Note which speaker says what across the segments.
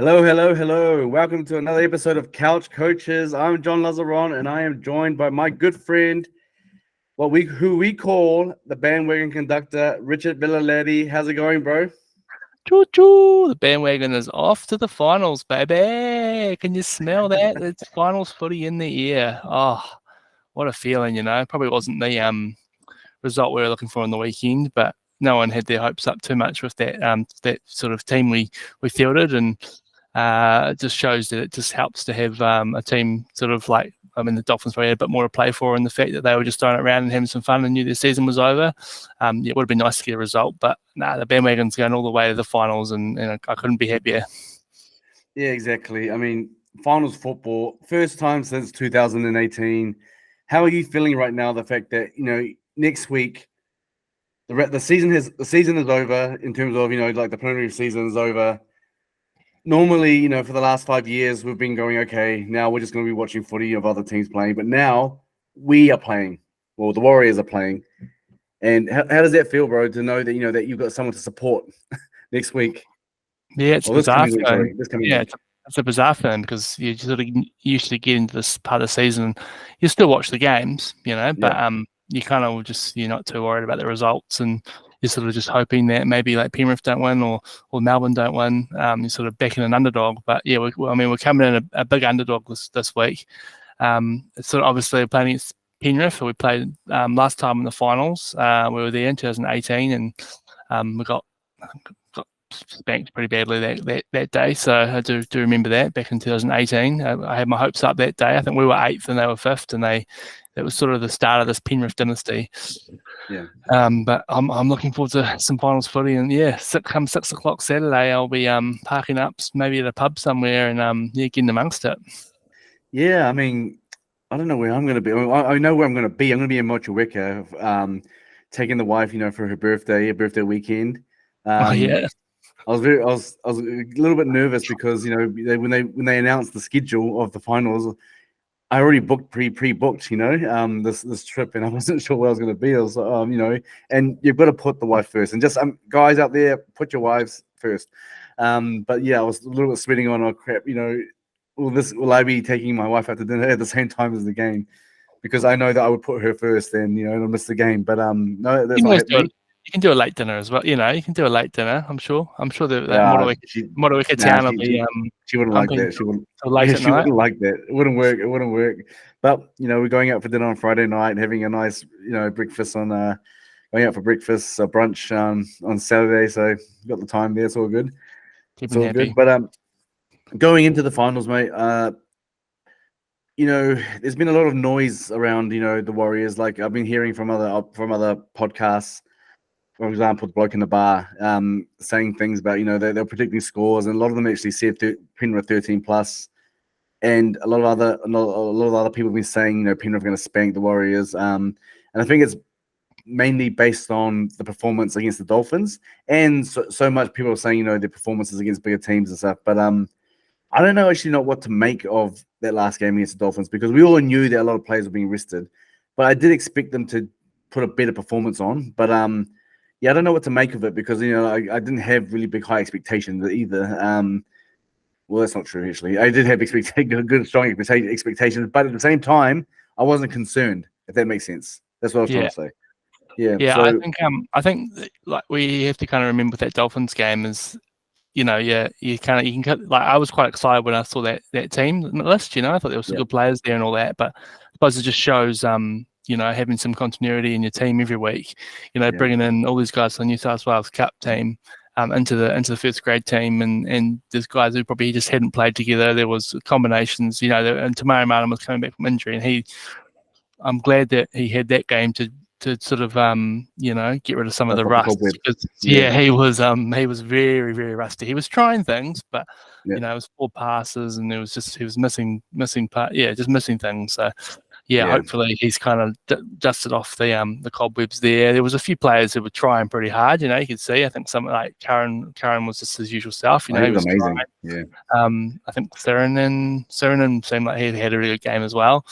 Speaker 1: Hello, hello, hello. Welcome to another episode of Couch Coaches. I'm John Lazaron, and I am joined by my good friend, who we call the Bandwagon Conductor, Richard Villaletti. How's it going, bro?
Speaker 2: Choo choo! The bandwagon is off to the finals, baby. Can you smell that? It's finals footy in the air. Oh, what a feeling, you know. Probably wasn't the result we were looking for on the weekend, but no one had their hopes up too much with that sort of team we fielded, and it just shows that it just helps to have a team sort of like, I mean, the Dolphins probably had a bit more to play for, and the fact that they were just throwing it around and having some fun and knew their season was over. It would have been nice to get a result, but the bandwagon's going all the way to the finals, and I couldn't be happier.
Speaker 1: Yeah, exactly. I mean, finals football, first time since 2018. How are you feeling right now? The fact that next week the season is over in terms of like the preliminary season is over. Normally, for the last 5 years, we've been going, okay, now we're just going to be watching footy of other teams playing. But now we are playing. Well, the Warriors are playing. And how does that feel, bro, to know that, that you've got someone to support next week?
Speaker 2: Yeah, it's bizarre.
Speaker 1: Week.
Speaker 2: It's a bizarre thing because you sort of usually get into this part of the season. You still watch the games, but you kind of you're not too worried about the results, and you're sort of just hoping that maybe like Penrith don't win or Melbourne don't win. You're sort of backing an underdog, but yeah, we're coming in a big underdog this week. It's sort of obviously playing against Penrith, who we played last time in the finals. We were there in 2018, and we got spanked pretty badly that day. So I do remember that back in 2018. I had my hopes up that day. I think we were 8th and they were 5th, and that was sort of the start of this Penrith dynasty.
Speaker 1: Yeah.
Speaker 2: But I'm looking forward to some finals footy, and come 6 o'clock Saturday, I'll be parking up maybe at a pub somewhere and getting amongst it.
Speaker 1: Yeah, I mean, I don't know where I'm going to be. I know where I'm going to be. I'm going to be in Motueka, taking the wife, for her birthday weekend. I was a little bit nervous because when they announced the schedule of the finals, I already pre-booked this trip, and I wasn't sure where I was going to be. I was and you've got to put the wife first, and just guys out there, put your wives first. But yeah, I was a little bit sweating on, oh crap, will I be taking my wife out to dinner at the same time as the game? Because I know that I would put her first, and I'll miss the game. But no, that's not happening.
Speaker 2: You can do a late dinner as well. You can do a late dinner. I'm sure that Motueka town will be.
Speaker 1: She wouldn't like that. She wouldn't like that. It wouldn't work. But we're going out for dinner on Friday night, having a nice breakfast on going out for breakfast, brunch on Saturday. So got the time there. It's all good. It's all good. But going into the finals, mate. There's been a lot of noise around the Warriors. Like I've been hearing from other podcasts. For example, the bloke in the bar saying things about, they're predicting scores, and a lot of them actually said Penrith 13+, and a lot of other people have been saying, Penrith are going to spank the Warriors. And I think it's mainly based on the performance against the Dolphins, and so much people are saying, their performances against bigger teams and stuff. But I don't know what to make of that last game against the Dolphins, because we all knew that a lot of players were being rested, but I did expect them to put a better performance on. But yeah, I don't know what to make of it, because I didn't have really big high expectations either. Well, that's not true actually. I did have good strong expectations, but at the same time, I wasn't concerned. If that makes sense, that's what I was trying to say. Yeah.
Speaker 2: So, I think like we have to kind of remember that Dolphins game is, you can like, I was quite excited when I saw that team list. I thought there were some good players there and all that, but I suppose it just shows having some continuity in your team every week, bringing in all these guys from the New South Wales Cup team into the first grade team, and there's guys who probably just hadn't played together. There was combinations, and Tamari Martin was coming back from injury, and I'm glad that he had that game to sort of get rid of some of the rust. He was very, very rusty. He was trying things, but it was 4 passes, and he was missing things. So hopefully he's kind of dusted off the cobwebs there. There was a few players who were trying pretty hard. You could see. I think something like Karen was just his usual self. He was
Speaker 1: amazing.
Speaker 2: Trying. Yeah. I think Saranen seemed like he had a really good game as well.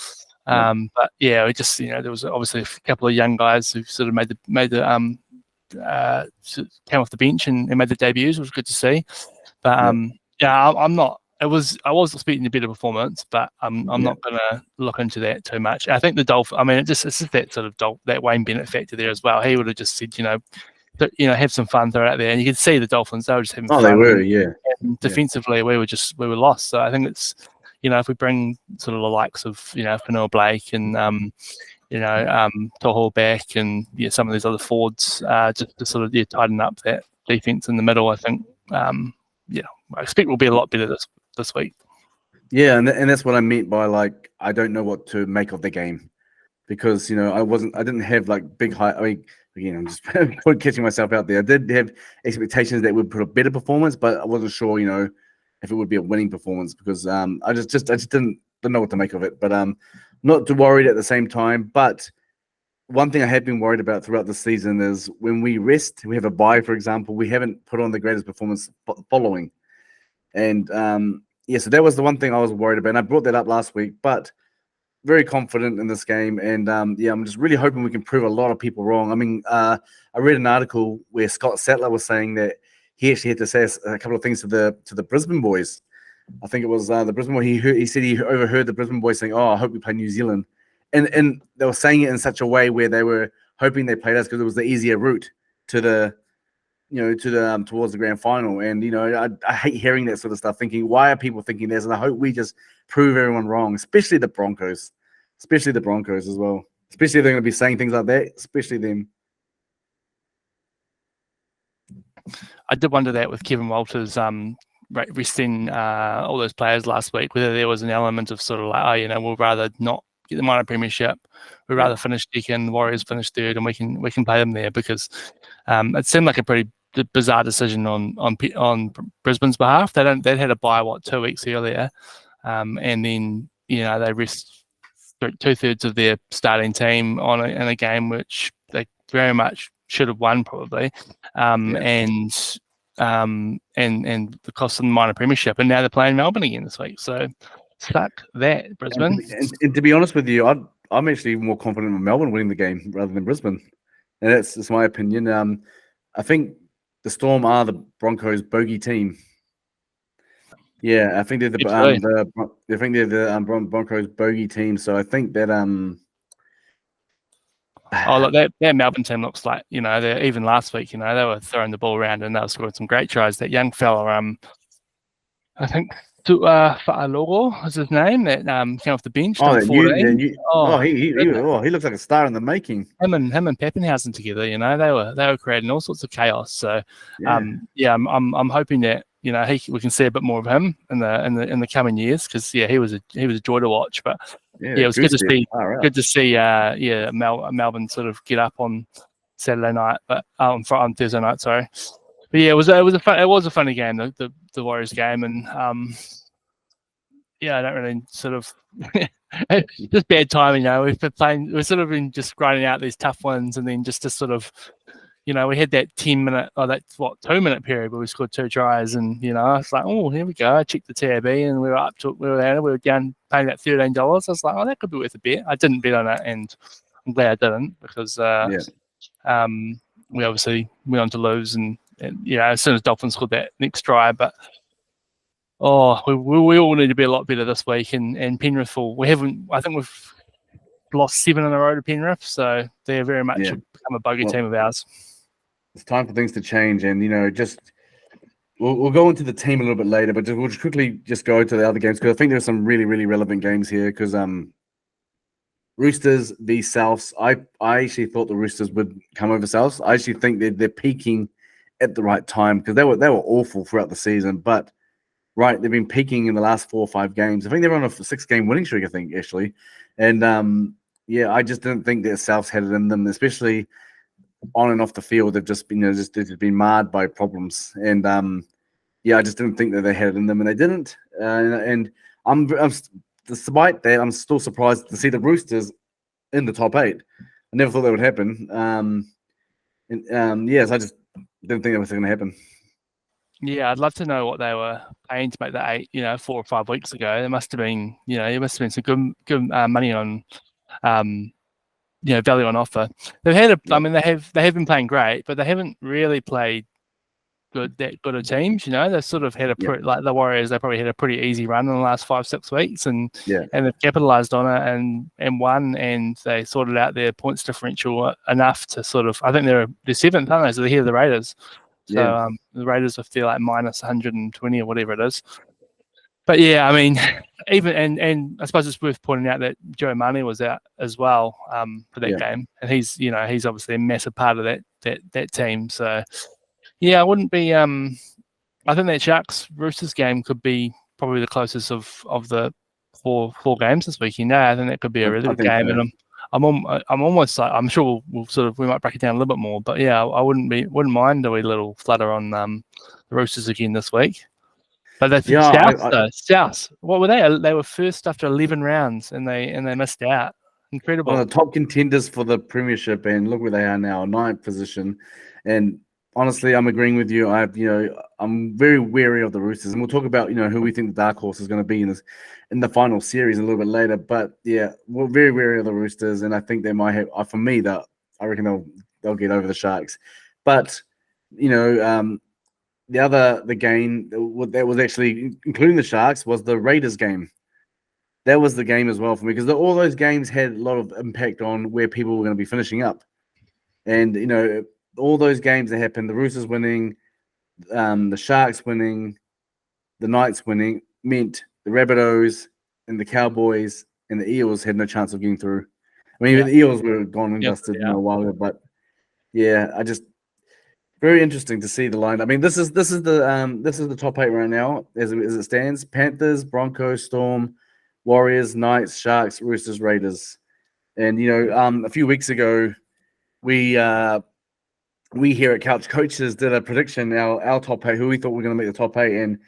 Speaker 2: But we just there was obviously a couple of young guys who sort of made the came off the bench and made the debuts, which was good to see. But Yeah, I'm not. I was expecting a better performance, but I'm not going to look into that too much. I think the Dolphins. I mean, it's just that sort of that Wayne Bennett factor there as well. He would have just said, have some fun, throw it out there, and you could see the Dolphins. They were just having fun.
Speaker 1: Oh, they were, yeah.
Speaker 2: And defensively, we were lost. So I think it's, if we bring sort of the likes of Fanua Blake and Tohol back and some of these other forwards, just to sort of tighten up that defense in the middle. I think I expect we'll be a lot better this week.
Speaker 1: Yeah, and that's what I meant by like I don't know what to make of the game because I didn't have like big high. I mean, again, I'm just catching myself out there. I did have expectations that would put a better performance, but I wasn't sure, if it would be a winning performance because I just didn't know what to make of it. But not too worried at the same time. But one thing I have been worried about throughout the season is when we rest, we have a bye, for example, we haven't put on the greatest performance following. And so that was the one thing I was worried about. And I brought that up last week, but very confident in this game. And I'm just really hoping we can prove a lot of people wrong. I mean, I read an article where Scott Sattler was saying that he actually had to say a couple of things to the Brisbane boys. I think it was the Brisbane boy. He said he overheard the Brisbane boys saying, "Oh, I hope we play New Zealand," and they were saying it in such a way where they were hoping they played us because it was the easier route to the towards the grand final. And I hate hearing that sort of stuff, thinking why are people thinking this? And I hope we just prove everyone wrong, especially the Broncos as well. Especially if they're going to be saying things like that, especially them.
Speaker 2: I did wonder that with Kevin Walters resting all those players last week, whether there was an element of sort of like, we'll rather not get them on a premiership. We'd rather finish second, Warriors finish third, and we can play them there because it seemed like a pretty bizarre decision on Brisbane's behalf. They'd had a bye 2 weeks earlier, and then they rest 2/3 of their starting team in a game which they very much should have won probably, and the cost of the minor premiership, and now they're playing Melbourne again this week. So fuck that, Brisbane.
Speaker 1: And to be honest with you, I'm actually more confident in Melbourne winning the game rather than Brisbane, and that's my opinion. I think the Storm are the Broncos' bogey team. Yeah, I think they're the Broncos' bogey team. So I think that
Speaker 2: look, that Melbourne team looks like they're even last week. They were throwing the ball around and they were scoring some great tries. That young fella, I think Fa'alogo was his name, that came off the bench.
Speaker 1: He looks like a star in the making.
Speaker 2: Him and Pappenhausen together, they were creating all sorts of chaos. So I'm hoping that we can see a bit more of him in the coming years because he was a joy to watch. But it was good to see Melbourne sort of get up on Saturday night, but on Thursday night, sorry. But it was a funny game, the Warriors game, and I don't really sort of just bad timing. We've been playing, we've sort of been just grinding out these tough ones, and then just to sort of, we had that 10-minute or that 2-minute period where we scored 2 tries, and I was like, oh, here we go. I checked the TAB, and we were down paying that $13. I was like, oh, that could be worth a bet. I didn't bet on it, and I'm glad I didn't because we obviously went on to lose, and as soon as Dolphins scored that next try, but we all need to be a lot better this week. And Penrith, I think we've lost 7 in a row to Penrith, so they're very much become a bogey team of ours.
Speaker 1: It's time for things to change, and we'll go into the team a little bit later, but we'll just quickly go to the other games because I think there's some really, really relevant games here because Roosters v Souths. I actually thought the Roosters would come over Souths. I actually think they're peaking at the right time because they were awful throughout the season, but they've been peaking in the last 4 or 5 games. I think they're on a 6-game winning streak, I think, actually. And I just didn't think that Souths had it in them, especially on and off the field. They've just been they've been marred by problems, and I just didn't think that they had it in them, and they didn't. And I'm despite that, I'm still surprised to see the Roosters in the top 8. I never thought that would happen. So I just didn't think that was going to happen.
Speaker 2: Yeah, I'd love to know what they were paying to make that 8, 4 or 5 weeks ago. There must have been, some good money on, value on offer. They've had they have been playing great, but they haven't really played good of teams. They sort of had like the Warriors. They probably had a pretty easy run in the last 5-6 weeks, and they've capitalised on it and won, and they sorted out their points differential enough to sort of. I think they're seventh, aren't they? So they're ahead of the Raiders. So the Raiders, if they're like minus 120 or whatever it is. But yeah, I mean, even and I suppose it's worth pointing out that Joe Mane was out as well for that game, and he's obviously a massive part of that team. So yeah, I wouldn't be. I think that Sharks Roosters game could be probably the closest of the four games this weekend. I think that could be a really good game,
Speaker 1: so.
Speaker 2: And I'm almost like I'm sure we might break it down a little bit more. But yeah, I wouldn't mind a wee little flutter on the Roosters again this week. But the South, what were they? They were first after 11 rounds, and they missed out. Incredible.
Speaker 1: One of the top contenders for the premiership, and look where they are now, 9th position. And honestly, I'm agreeing with you. I'm very wary of the Roosters, and we'll talk about who we think the dark horse is going to be in the final series a little bit later. But yeah, we're very wary of the Roosters, and I think they might have. For me, I reckon they'll get over the Sharks. But the game that was actually including the Sharks was the Raiders game. That was the game as well for me, because all those games had a lot of impact on where people were going to be finishing up. And all those games that happened, the Roosters winning, the Sharks winning, the Knights winning, meant the Rabbitohs and the Cowboys and the Eels had no chance of getting through. I mean, the Eels were gone and dusted a while ago, but yeah, very interesting to see the line. I mean, this is the top 8 right now as it stands: Panthers, Broncos, Storm, Warriors, Knights, Sharks, Roosters, Raiders. And a few weeks ago, we here at Couch Coaches did a prediction, our top 8, who we thought were going to make the top 8, and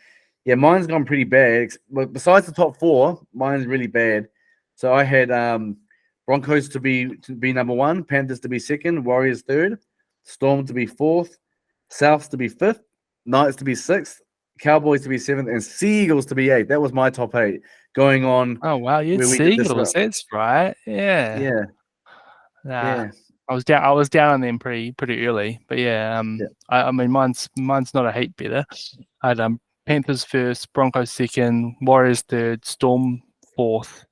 Speaker 1: yeah, mine's gone pretty bad. But besides the top 4, mine's really bad. So I had Broncos to be number 1, Panthers to be 2nd, Warriors 3rd, Storm to be 4th, Souths to be 5th, Knights to be 6th, Cowboys to be 7th, and Seagulls to be 8th. That was my top 8 going on.
Speaker 2: Oh wow, you had Seagulls. That's right. Yeah.
Speaker 1: Yeah.
Speaker 2: I was down on them pretty early, but yeah. I mean, mine's not a heap better. I had Panthers 1st, Broncos 2nd, Warriors 3rd, Storm 4th,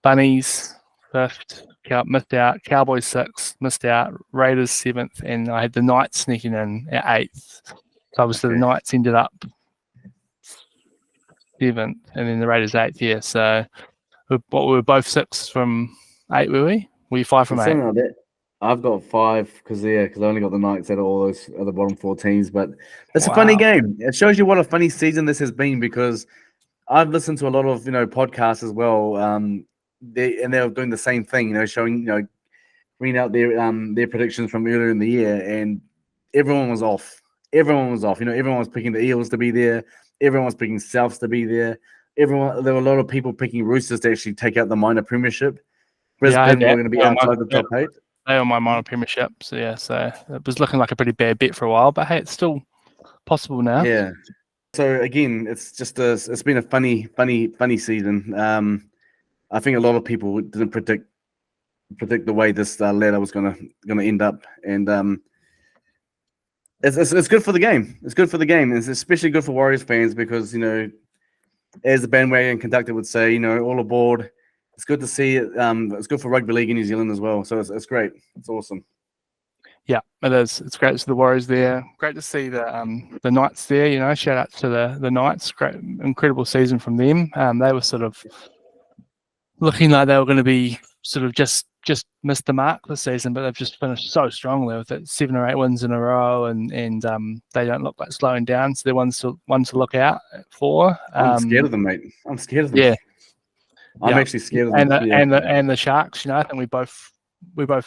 Speaker 2: Bunnies 5th. Missed out. Cowboys 6th, missed out. Raiders 7th, and I had the Knights sneaking in at 8th. So obviously the Knights ended up 7th, and then the Raiders 8th. Yeah, so we were both 6 from 8, were we? Were you 5 from 8?
Speaker 1: Like that. I've got 5 because I only got the Knights out of all those other bottom 4 teams. But it's a funny game. It shows you what a funny season this has been, because I've listened to a lot of podcasts as well. They're doing the same thing, showing reading out their predictions from earlier in the year, and everyone was off. Everyone was picking the Eels to be there. Everyone was picking Souths to be there. There were a lot of people picking Roosters to actually take out the minor premiership. Brisbane were going to be outside the top 8.
Speaker 2: They were my minor premiership. So yeah, so it was looking like a pretty bad bet for a while, but hey, it's still possible now.
Speaker 1: Yeah. So again, it's been a funny season. I think a lot of people didn't predict the way this ladder was gonna end up, and it's good for the game. It's good for the game. It's especially good for Warriors fans because as the bandwagon conductor would say, all aboard. It's good to see it. It's good for rugby league in New Zealand as well. So it's great. It's awesome.
Speaker 2: Yeah, it is. It's great to see the Warriors there. Great to see the Knights there. Shout out to the Knights. Great, incredible season from them. They were sort of looking like they were going to be sort of just missed the mark this season, but they've just finished so strongly with it, 7 or 8 wins in a row, and they don't look like slowing down. So they're ones to look out for.
Speaker 1: I'm scared of them, mate. I'm scared of them.
Speaker 2: Yeah,
Speaker 1: I'm actually scared of them.
Speaker 2: And the Sharks. I think we both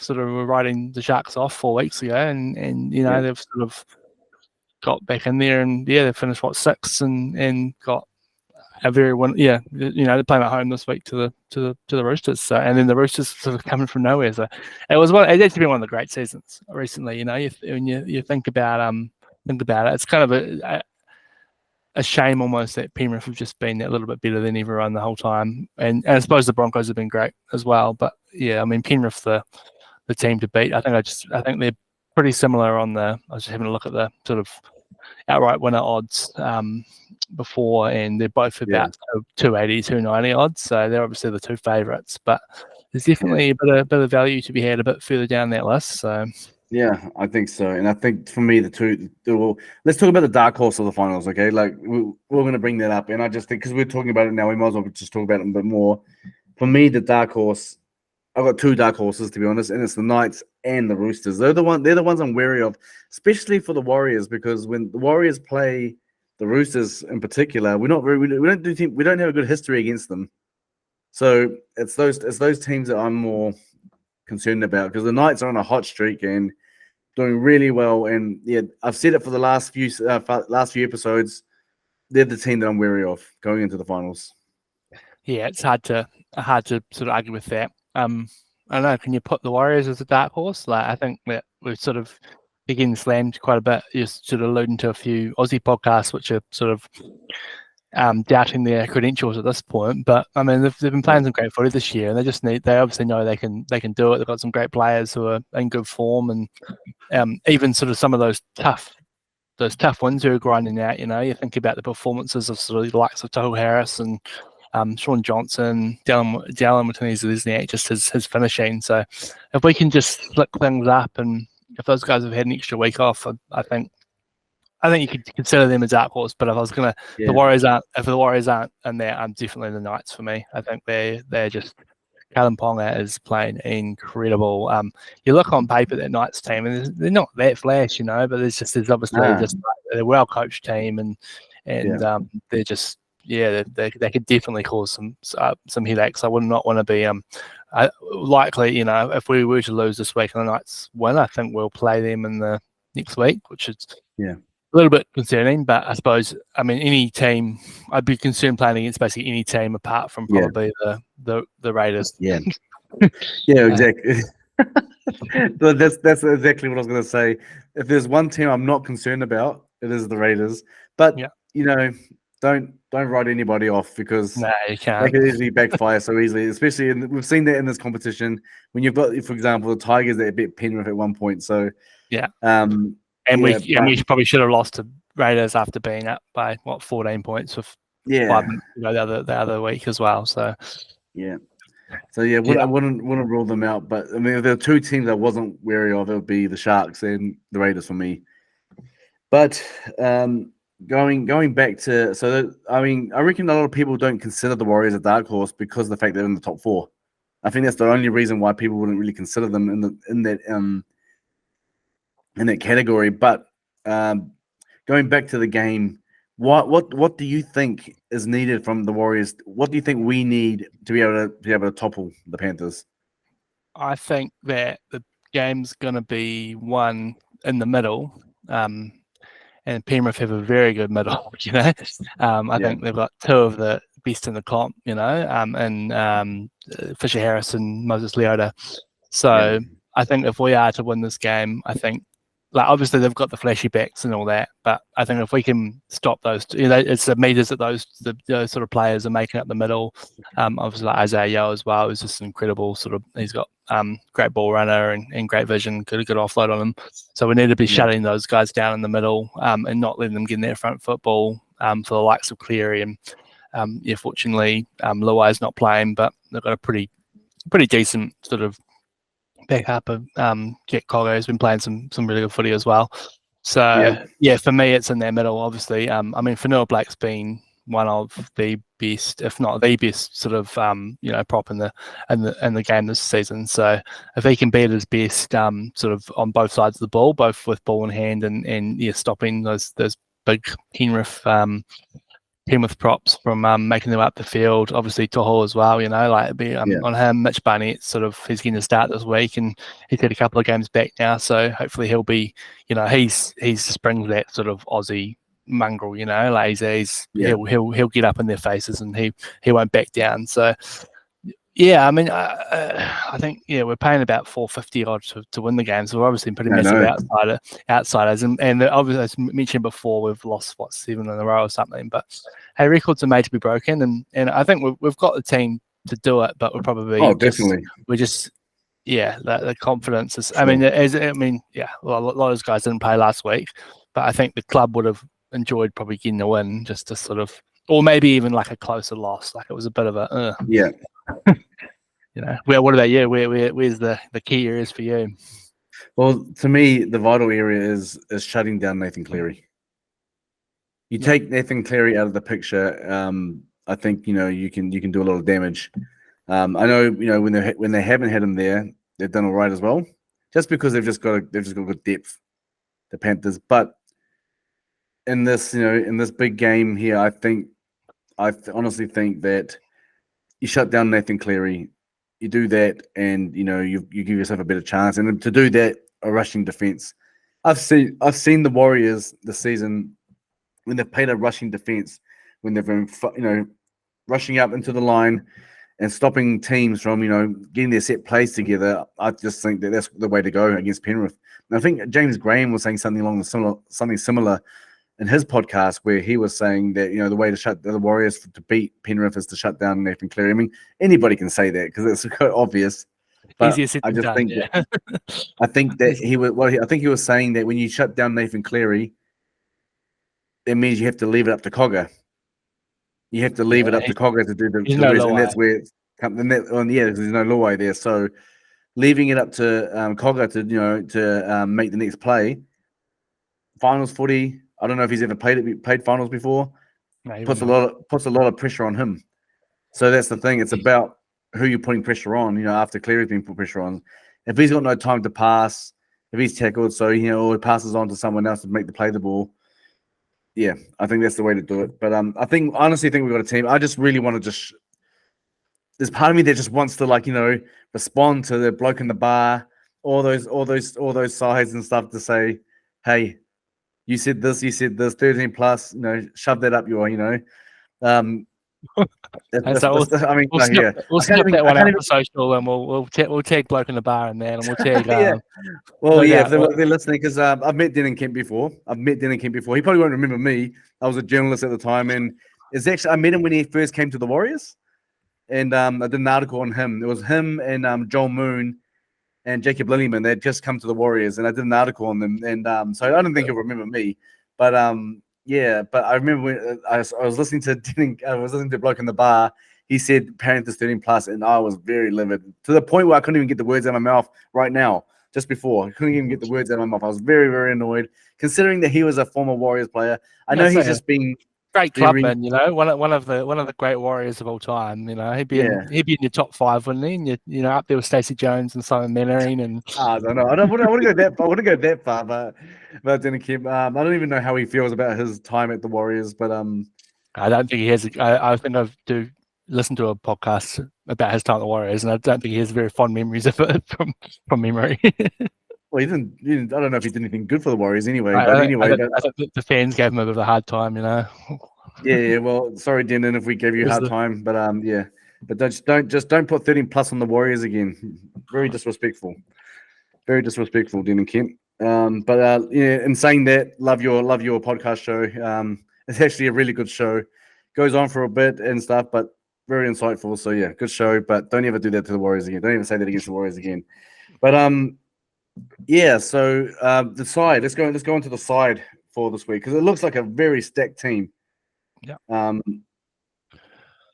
Speaker 2: sort of were writing the Sharks off 4 weeks ago, and they've sort of got back in there, and they finished 6th and got a very one. Yeah, they're playing at home this week to the Roosters. So, and then the Roosters sort of coming from nowhere. So it's actually been one of the great seasons recently. When you think about it, it's kind of a shame almost that Penrith have just been a little bit better than everyone the whole time, and I suppose the Broncos have been great as well. But yeah, I mean Penrith the team to beat. I think they're pretty similar on the. I was just having a look at the sort of outright winner odds before, and they're both about 280, 290 odds. So they're obviously the two favourites, but there's definitely a bit of value to be had a bit further down that list. So
Speaker 1: yeah, I think so. And I think for me, let's talk about the dark horse of the finals, okay? Like, we're going to bring that up. And I just think, because we're talking about it now, we might as well just talk about it a bit more. For me, the dark horse, I've got two dark horses, to be honest, and it's the Knights and the Roosters. They're the ones I'm wary of, especially for the Warriors, because when the Warriors play the Roosters in particular, we don't have a good history against them. So it's those teams that I'm more concerned about, because the Knights are on a hot streak and doing really well. And yeah, I've said it for the last few episodes. They're the team that I'm wary of going into the finals.
Speaker 2: Yeah, it's hard to sort of argue with that. I don't know. Can you put the Warriors as a dark horse? Like, I think that we've sort of getting slammed quite a bit. You're sort of alluding to a few Aussie podcasts which are sort of doubting their credentials at this point. But I mean, they've been playing some great footy this year, and they obviously know they can do it. They've got some great players who are in good form, and even sort of some of those tough wins who are grinding out. You know, you think about the performances of sort of the likes of Tohu Harris and Sean Johnson, Dallin Watene-Zelezniak, just his finishing. So if we can just flick things up, and if those guys have had an extra week off, I think you could consider them a dark horse. But if I was gonna, if the Warriors aren't in there, I'm definitely the Knights for me. I think they're just, Callum Ponga is playing incredible. You look on paper that Knights team, and they're not that flash, you know, but there's obviously just a well coached team, and they're just. Yeah, they could definitely cause some headaches. I would not want to be likely. You know, if we were to lose this week and the Knights win, I think we'll play them in the next week, which is a little bit concerning. But I suppose, I mean, any team, I'd be concerned playing against basically any team apart from probably the Raiders.
Speaker 1: Yeah, exactly. That's exactly what I was going to say. If there's one team I'm not concerned about, it is the Raiders. But you know, don't write anybody off, because
Speaker 2: you can't.
Speaker 1: They can easily backfire so easily, especially we've seen that in this competition when you've got, for example, the Tigers that beat Penrith at one point. So
Speaker 2: we probably should have lost to Raiders after being up by 14 points with 5 minutes to go the other week as well. So I wouldn't rule them out. But I mean, if there are two teams I wasn't wary of, it would be the Sharks and the Raiders for me. But going back to, I reckon a lot of people don't consider the Warriors a dark horse because of the fact they're in the top 4. I think that's the only reason why people wouldn't really consider them in that category. But going back to the game, what do you think is needed from the Warriors? What do you think we need to be able to topple the Panthers? I think that the game's going to be won in the middle. And Penrith have a very good middle, you know. I think they've got 2 of the best in the comp, you know, and Fisher Harris and Moses Leota. So I think if we are to win this game, I think, like, obviously they've got the flashy backs and all that, but I think if we can stop those, you know, it's the meters that those sort of players are making up the middle. Obviously, like Isaiah Yeo as well is just incredible. Sort of, he's got great ball runner and great vision, good offload on him. So we need to be shutting those guys down in the middle and not letting them get in their front football for the likes of Cleary and fortunately Luai's not playing, but they've got a pretty decent sort of backup of Jack Cogger, who's been playing some really good footy as well. So for me, it's in their middle. Obviously, I mean, Fanua Blake's been one of the best, if not the best, sort of prop in the game this season. So if he can be at his best, sort of on both sides of the ball, both with ball in hand and stopping those big Penrith props from making them up the field. Obviously Toho as well, you know, like on him. Mitch Barnett, sort of, he's getting to start this week, and he's had a couple of games back now, so hopefully he'll be, you know, he's just brings that sort of Aussie mongrel, you know, like he'll get up in their faces and he won't back down. So I mean, I think we're paying about 450 odd to win the game, so we're obviously pretty massive outsiders. And obviously, as mentioned before, we've lost 7 in a row or something. But hey, records are made to be broken, and I think we've got the team to do it. But we're probably the confidence is. Sure. A lot of those guys didn't play last week, but I think the club would have enjoyed probably getting the win just to sort of, or maybe even like a closer loss. Like it was a bit of a,
Speaker 1: Yeah.
Speaker 2: you know. Well, what about you? Where's the key areas for you?
Speaker 1: Well, to me, the vital area is shutting down Nathan Cleary. You take Nathan Cleary out of the picture, I think you can do a lot of damage. I know when they haven't had him there, they've done all right as well, just because they've just got good depth, the Panthers. But in this big game here, I honestly think that you shut down Nathan Cleary, you do that, and you give yourself a better chance. And to do that, a rushing defense. I've seen the Warriors this season when they've played a rushing defense, when they've been rushing up into the line and stopping teams from getting their set plays together. I just think that that's the way to go against Penrith. And I think James Graham was saying something similar in his podcast, where he was saying that the way to shut the Warriors to beat Penrith is to shut down Nathan Cleary. I mean, anybody can say that because it's quite obvious. But
Speaker 2: Easier said than done,
Speaker 1: I think that I think he was saying that when you shut down Nathan Cleary, it means you have to leave it up to Cogger. You have to leave it up to Cogger to do the rest, and that's where it's come. And there's no Luai there, so leaving it up to Cogger to make the next play. Finals footy. I don't know if he's ever played finals before.
Speaker 2: No,
Speaker 1: puts a lot of pressure on him. So that's the thing. It's about who you're putting pressure on. After Cleary's been put pressure on, if he's got no time to pass, if he's tackled, so or he passes on to someone else to make the ball. Yeah, I think that's the way to do it. But I honestly think we've got a team. I just really want to there's part of me that just wants to respond to the bloke in the bar, all those sides and stuff to say, hey, you said this, 13 plus, shove that up your,
Speaker 2: I mean, we'll snip that one out for social, and we'll tag bloke in the bar in that, and we'll tag.
Speaker 1: If they're listening, because I've met Dennis Kemp before. He probably won't remember me. I was a journalist at the time, and I met him when he first came to the Warriors, and I did an article on him. It was him and Joel Moon and Jacob Lillyman. They'd just come to the Warriors, and I did an article on them. And so I don't think he'll remember me, but but I remember when I was listening to a bloke in the bar. He said Panthers 13 plus, and I was very livid to the point where I couldn't even get the words out of my mouth right now. Just before, I couldn't even get the words out of my mouth. I was very, very annoyed, considering that he was a former Warriors player. I know he's just been
Speaker 2: great clubman, one of the great Warriors of all time. He'd be in your top 5, wouldn't he? And up there with Stacey Jones and Simon Mannering. And
Speaker 1: I don't know. I want to go that. I want to go that far, but Dennis Kemp. I don't even know how he feels about his time at the Warriors. But
Speaker 2: I don't think he has. I think I do listen to a podcast about his time at the Warriors, and I don't think he has very fond memories of it from memory.
Speaker 1: Well, he didn't. I don't know if he did anything good for the Warriors anyway.
Speaker 2: I think the fans gave him a bit of a hard time,
Speaker 1: Yeah. Well, sorry, Denon, if we gave you a hard time, but but don't put 13 plus on the Warriors again. Very disrespectful. Very disrespectful, Denon Kemp. In saying that, love your podcast show. It's actually a really good show. Goes on for a bit and stuff, but very insightful. So yeah, good show. But don't ever do that to the Warriors again. Don't even say that against the Warriors again. But So the side. Let's go into the side for this week because it looks like a very stacked team.
Speaker 2: Yeah.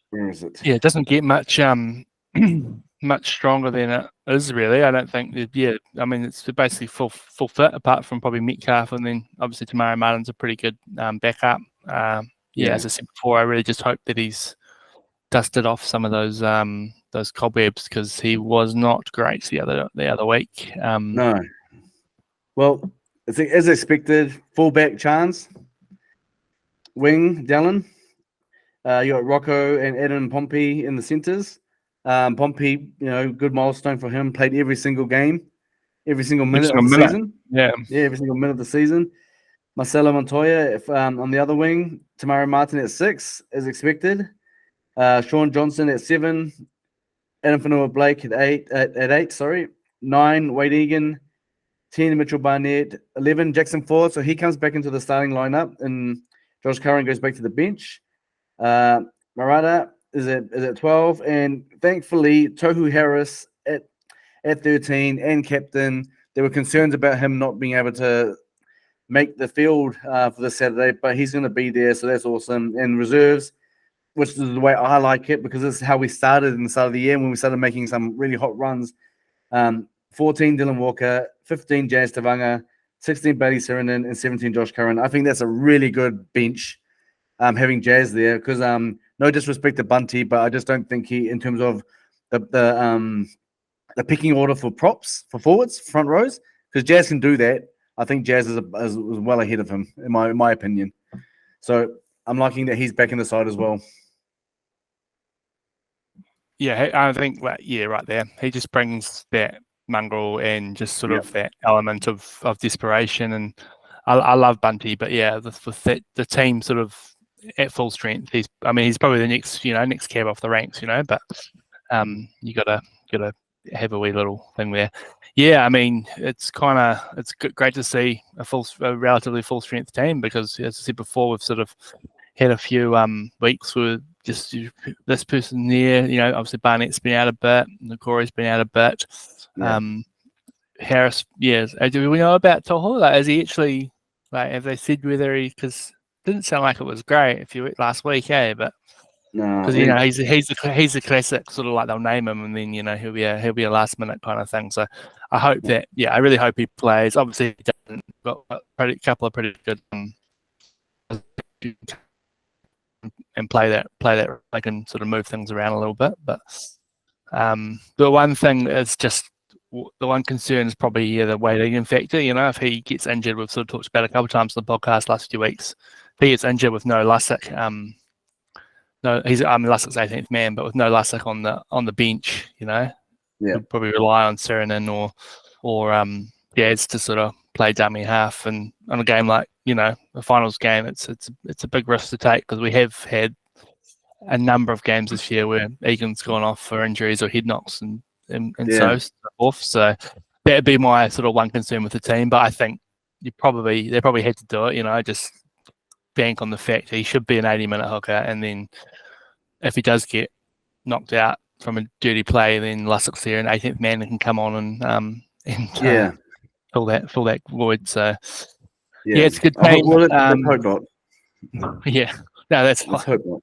Speaker 1: Where is it?
Speaker 2: Yeah, it doesn't get much much stronger than it is really. I don't think. I mean, it's basically full fit apart from probably Metcalf, and then obviously Tamari Martin's a pretty good backup. As I said before, I really just hope that he's dusted off some of those cobwebs because he was not great the other week.
Speaker 1: No. Well, as expected, fullback chance, wing Dallin. You got Rocco and Adam Pompey in the centres. Pompey, good milestone for him. Played every single game, every single minute of the season.
Speaker 2: Yeah,
Speaker 1: every single minute of the season. Marcelo Montoya on the other wing. Tamara Martin at 6, as expected. Sean Johnson at 7. Adam Fanua-Blake at 8. 9, Wade Egan. 10, Mitchell Barnett. 11, Jackson Ford. So he comes back into the starting lineup, and Josh Curran goes back to the bench. Marata is at 12, and thankfully Tohu Harris at 13 and captain. There were concerns about him not being able to make the field for this Saturday, but he's going to be there, so that's awesome. And reserves, which is the way I like it, because this is how we started in the start of the year when we started making some really hot runs. 14 Dylan Walker, 15 Jazz Tavanga, 16 Bailey Sirenen, and 17 Josh Curran. I think that's a really good bench, having Jazz there, because no disrespect to Bunty, but I just don't think he, in terms of the picking order for props, for forwards, front rows, because Jazz can do that. I think Jazz is well ahead of him, in my opinion. So I'm liking that he's back in the side as well.
Speaker 2: Yeah, I think right there. He just brings that mongrel and just sort of that element of desperation. And I love Bunty, but yeah, with the team sort of at full strength, he's probably the next cab off the ranks, but you gotta have a wee little thing there. Yeah, I mean, it's great to see a relatively full strength team, because as I said before, we've sort of had a few weeks where just this person there, obviously Barnett's been out a bit, Corey's been out a bit. Yeah. Harris, do we know about Toho? Like, is he actually, have they said whether because it didn't sound like it was great last week, but because he's a classic sort of, like, they'll name him and then he'll be a last minute kind of thing. So I hope that I really hope he plays. Obviously, he got a couple of pretty good and play that they can sort of move things around a little bit. But the one thing is just the one concern is probably the weighting factor. If he gets injured, we've sort of talked about a couple of times in the podcast last few weeks. If he gets injured with no Lussick, Lussick's 18th man, but with no Lussick on the bench, we'll probably rely on Sirenen or Jazz to sort of play dummy half. And on a game like a finals game, it's a big risk to take, because we have had a number of games this year where Egan's gone off for injuries or head knocks and so forth. So that'd be my sort of one concern with the team. But I think they probably had to do it. Just bank on the fact he should be an 80-minute hooker, and then if he does get knocked out from a dirty play, then Lussick's there, and 18th man can come on and fill that void. So it's a good team.
Speaker 1: Hope not.
Speaker 2: Yeah, no, that's
Speaker 1: Let's hope not.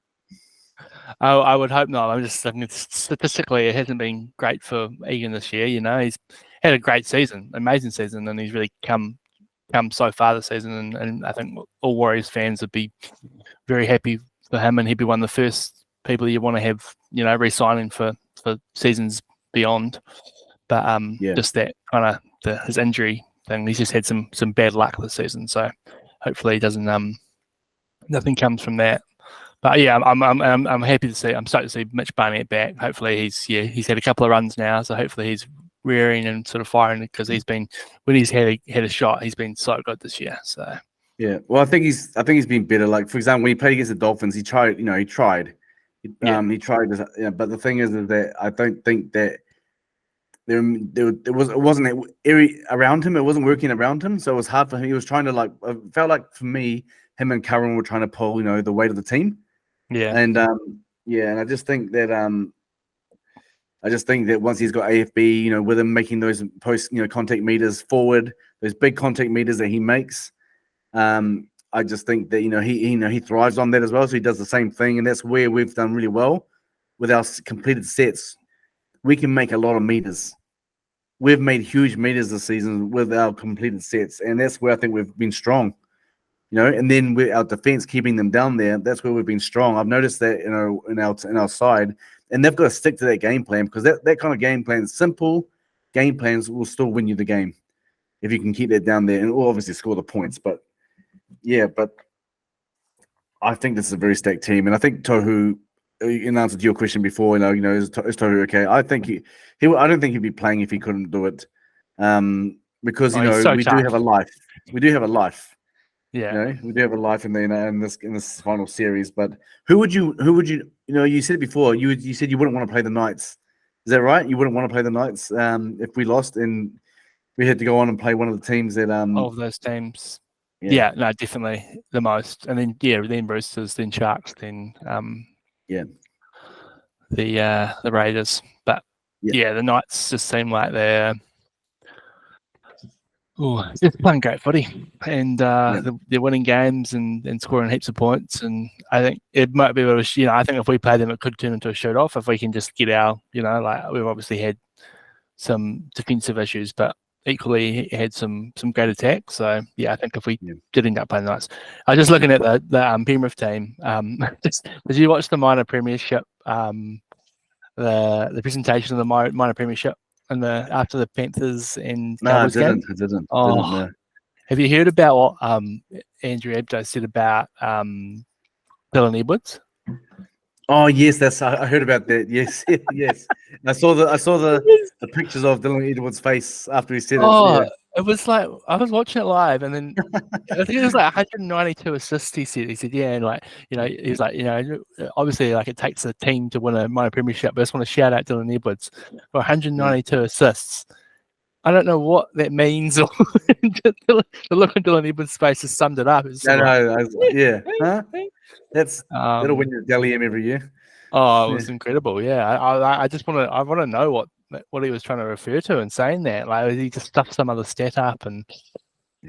Speaker 2: I would hope not. I'm just thinking, statistically, it hasn't been great for Egan this year. He's had a great season, amazing season, and he's really come so far this season. And I think all Warriors fans would be very happy for him, and he'd be one of the first people you want to have, re-signing for seasons beyond. But just that kind of his injury thing, he's just had some bad luck this season. So hopefully he doesn't nothing comes from that. But yeah, I'm happy to see. I'm starting to see Mitch Barnett back. Hopefully he's had a couple of runs now, so hopefully he's rearing and sort of firing, because when he's had a shot, he's been so good this year. So
Speaker 1: yeah, well, I think he's been better. Like, for example, when he played against the Dolphins, he tried. He tried. He tried. But the thing is that I don't think that it wasn't around him. It wasn't working around him, so it was hard for him. He was trying to it felt like, for me, him and Curran were trying to pull the weight of the team. Yeah. And and I just think that once he's got AFB, with him making those post contact meters forward, those big contact meters that he makes, I just think that he thrives on that as well. So he does the same thing, and that's where we've done really well with our completed sets. We can make a lot of meters. We've made huge meters this season with our completed sets, and that's where I think we've been strong. And then with our defense keeping them down there, that's where we've been strong. I've noticed that in our side, and they've got to stick to that game plan, because that kind of game plan, simple game plans, will still win you the game if you can keep that down there, and will obviously score the points. But I think this is a very stacked team, and I think Tohu, in answer to your question before, is Tohu okay? I think I don't think he'd be playing if he couldn't do it, because we do have a life. We do have a life. Yeah, we do have a life in this final series. But who would you you said it before. You said you wouldn't want to play the Knights. Is that right? You wouldn't want to play the Knights if we lost and we had to go on and play one of the teams that
Speaker 2: of those teams. Yeah, no, definitely the most. And then then Roosters, then Sharks, then the Raiders. But the Knights just seem like they're Oh, just playing great footy, and they're winning games and scoring heaps of points. And I think it might be, I think if we play them, it could turn into a shoot off if we can just get our, like we've obviously had some defensive issues, but equally had some great attacks. So yeah, I think if we did end up playing nice. I was just looking at the Penrith team. Did you watch the minor premiership? The presentation of the minor premiership and after the Panthers and Cowboys game?
Speaker 1: I didn't.
Speaker 2: No. Have you heard about what Andrew Abdo said about Dylan Edwards?
Speaker 1: Oh yes, I heard about that. Yes, yes. I saw the pictures of Dylan Edwards' face after he said it. Yeah.
Speaker 2: It was like I was watching it live, and then I think it was like 192 assists. He said, yeah, and like he's like, obviously like it takes a team to win a minor premiership. But I just want to shout out Dylan Edwards for 192 assists. I don't know what that means. Or the look on Dylan Edwards' face has summed it up.
Speaker 1: Huh? That'll win you Dally M every year.
Speaker 2: Oh, it was incredible. Yeah, I just want to know what he was trying to refer to in saying that. Like he just stuffed some other stat up, and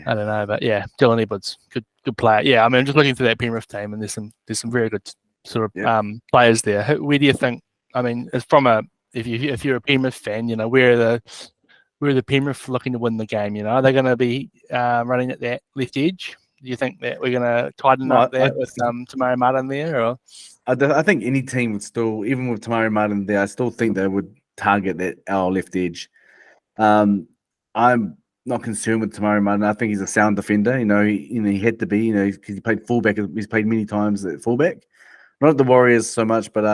Speaker 2: I don't know, but yeah, Dylan Edwards, good player. Yeah, I mean, I'm just looking through that Penrith team, and there's some very good sort of players there. Where do you think? I mean, it's if you're a Penrith fan, where are the Penrith looking to win the game? Are they going to be running at that left edge? Do you think that we're going to tighten up that with Tamari Martin there? Or
Speaker 1: I think any team would still, even with Tamari Martin there, I still think they would target our left edge. I'm not concerned with Tamari Martin. I think he's a sound defender. He had to be. Because he played fullback. He's played many times at fullback. Not at the Warriors so much, but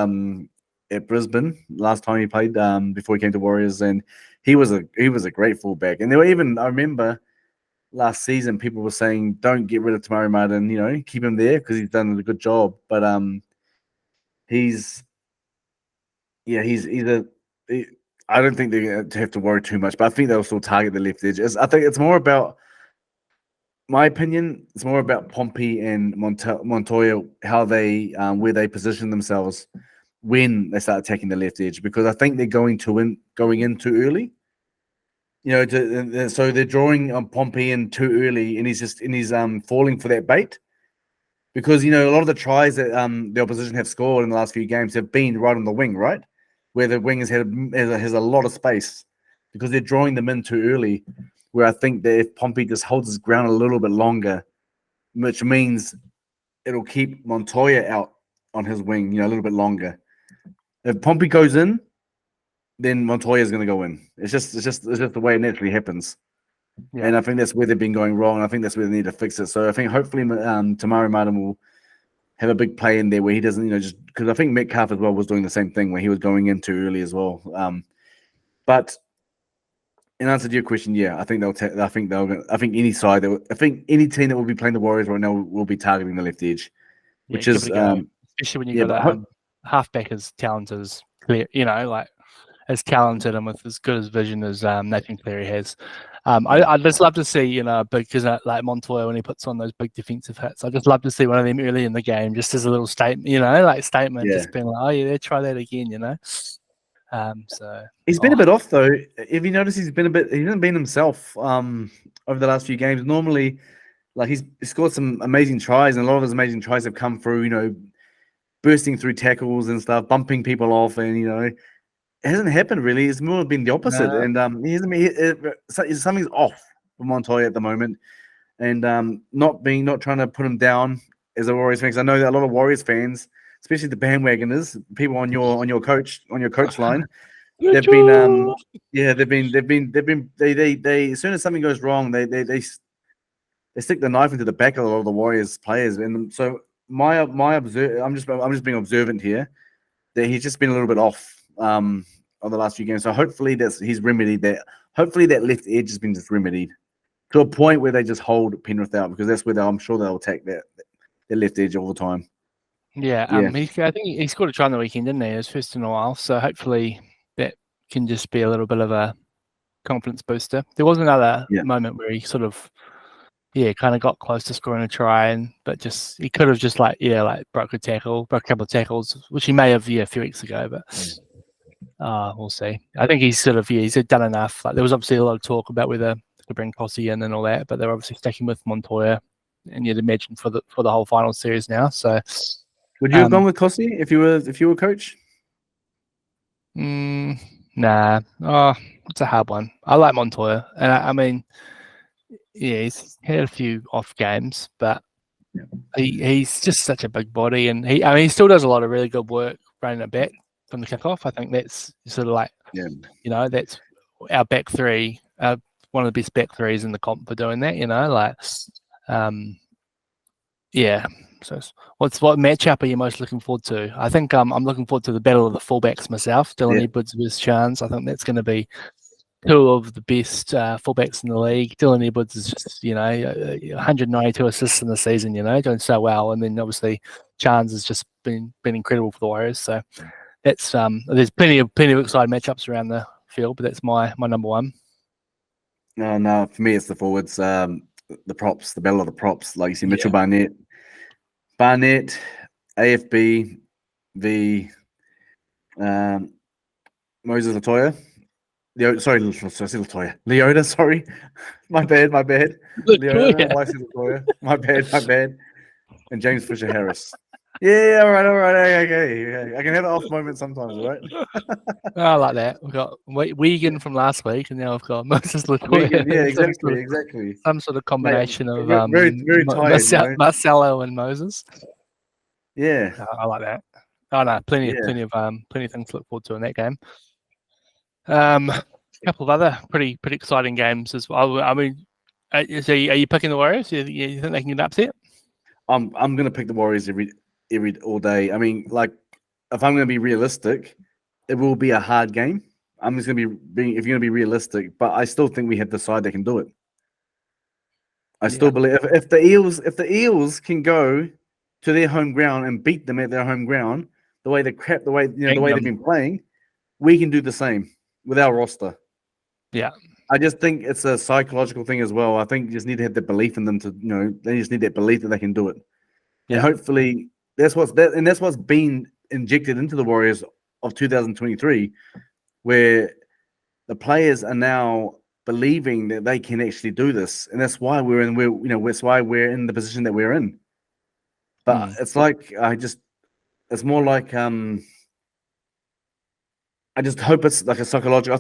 Speaker 1: at Brisbane last time he played before he came to Warriors, and he was a great fullback. And there were even, I remember last season people were saying, don't get rid of Tamari Martin, keep him there because he's done a good job. But I don't think they're going to have to worry too much, but I think they'll still target the left edge. I think it's more about, my opinion, it's more about Pompey and Montoya, how they where they position themselves when they start attacking the left edge, because I think they're going in too early. So they're drawing on Pompey in too early, and he's falling for that bait. Because a lot of the tries that the opposition have scored in the last few games have been right on the wing, right, where the wing has a lot of space, because they're drawing them in too early. Where I think that if Pompey just holds his ground a little bit longer, which means it'll keep Montoya out on his wing, a little bit longer. If Pompey goes in, then Montoya is going to go in. It's just the way it naturally happens. Yeah. And I think that's where they've been going wrong. I think that's where they need to fix it. So I think hopefully Tamari Martin will have a big play in there where he doesn't, just because I think Metcalf as well was doing the same thing where he was going in too early as well. But in answer to your question, yeah, I think I think any side I think any team that will be playing the Warriors right now will be targeting the left edge, which is
Speaker 2: especially when you've got a halfback as talented as Cleary, like as talented and with as good as vision as Nathan Cleary has. I'd just love to see, because like Montoya, when he puts on those big defensive hits, I'd just love to see one of them early in the game, just as a little statement, just being like, oh yeah, try that again, So
Speaker 1: he's been a bit off though. If you notice, he hasn't been himself over the last few games. Normally, like he's scored some amazing tries, and a lot of his amazing tries have come through, bursting through tackles and stuff, bumping people off, and it hasn't happened really. It's more been the opposite, and he hasn't been. Something's off for Montoya at the moment, and not trying to put him down as a Warriors fan. Because I know that a lot of Warriors fans, especially the bandwagoners, people on your coach line, they've been as soon as something goes wrong, they stick the knife into the back of a lot of the Warriors players, and so I'm just being observant here that he's just been a little bit off on the last few games. So hopefully he's remedied that. Hopefully that left edge has been just remedied to a point where they just hold Penrith out, because that's where I'm sure they'll attack that left edge all the time.
Speaker 2: Yeah, I think he scored a try on the weekend, didn't he? It was first in a while. So hopefully that can just be a little bit of a confidence booster. There was another moment where he sort of kind of got close to scoring a try, but he could have just broke a couple of tackles, which he may have a few weeks ago, but we'll see. I think he's sort of he's done enough. Like there was obviously a lot of talk about whether to bring Kossi in and all that, but they're obviously sticking with Montoya, and you'd imagine for the whole final series now. So,
Speaker 1: would you have gone with Kossi if you were coach?
Speaker 2: Nah. Oh, it's a hard one. I like Montoya, and I mean, yeah, he's had a few off games, but he's just such a big body, and he still does a lot of really good work running it back from the kickoff. I think that's sort of like, that's our back three, one of the best back threes in the comp for doing that. So what matchup are you most looking forward to? I think I'm looking forward to the battle of the fullbacks myself. Dylan Edwards versus Chance. I think that's going to be two of the best fullbacks in the league. Dylan Edwards is just 192 assists in the season. Doing so well, and then obviously Chance has just been incredible for the Warriors. So that's there's plenty of exciting matchups around the field, but that's my number one.
Speaker 1: No, for me it's the forwards, the props, the battle of the props. Like you see, Mitchell Barnett, AFB v Moses Latoya. Leota, sorry. My bad. Leota, Latoya. My bad. And James Fisher Harris. Yeah, all right. Okay. I can have an off moment sometimes, right?
Speaker 2: I like that. We've got Wigan from last week, and now we've got Moses Latoya.
Speaker 1: Yeah, exactly.
Speaker 2: Some sort of combination of
Speaker 1: very tired,
Speaker 2: Marcelo and Moses.
Speaker 1: Yeah,
Speaker 2: I like that. Oh no, plenty of things to look forward to in that game. A couple of other pretty exciting games as well. I mean, so are you picking the Warriors? You think they can get upset? I'm
Speaker 1: going to pick the Warriors every all day. I mean, like, if I'm going to be realistic, it will be a hard game. I'm just going to be if you're going to be realistic, but I still think we have the side that can do it. I still believe if the Eels can go to their home ground and beat them at their home ground, the way they've been playing, we can do the same with our roster. Yeah. I just think it's a psychological thing as well. I think you just need to have the belief in them they just need that belief that they can do it. Yeah. And hopefully that's what's been injected into the Warriors of 2023, where the players are now believing that they can actually do this. And that's why that's why we're in the position that we're in. But it's like it's more like I just hope it's like a psychological. I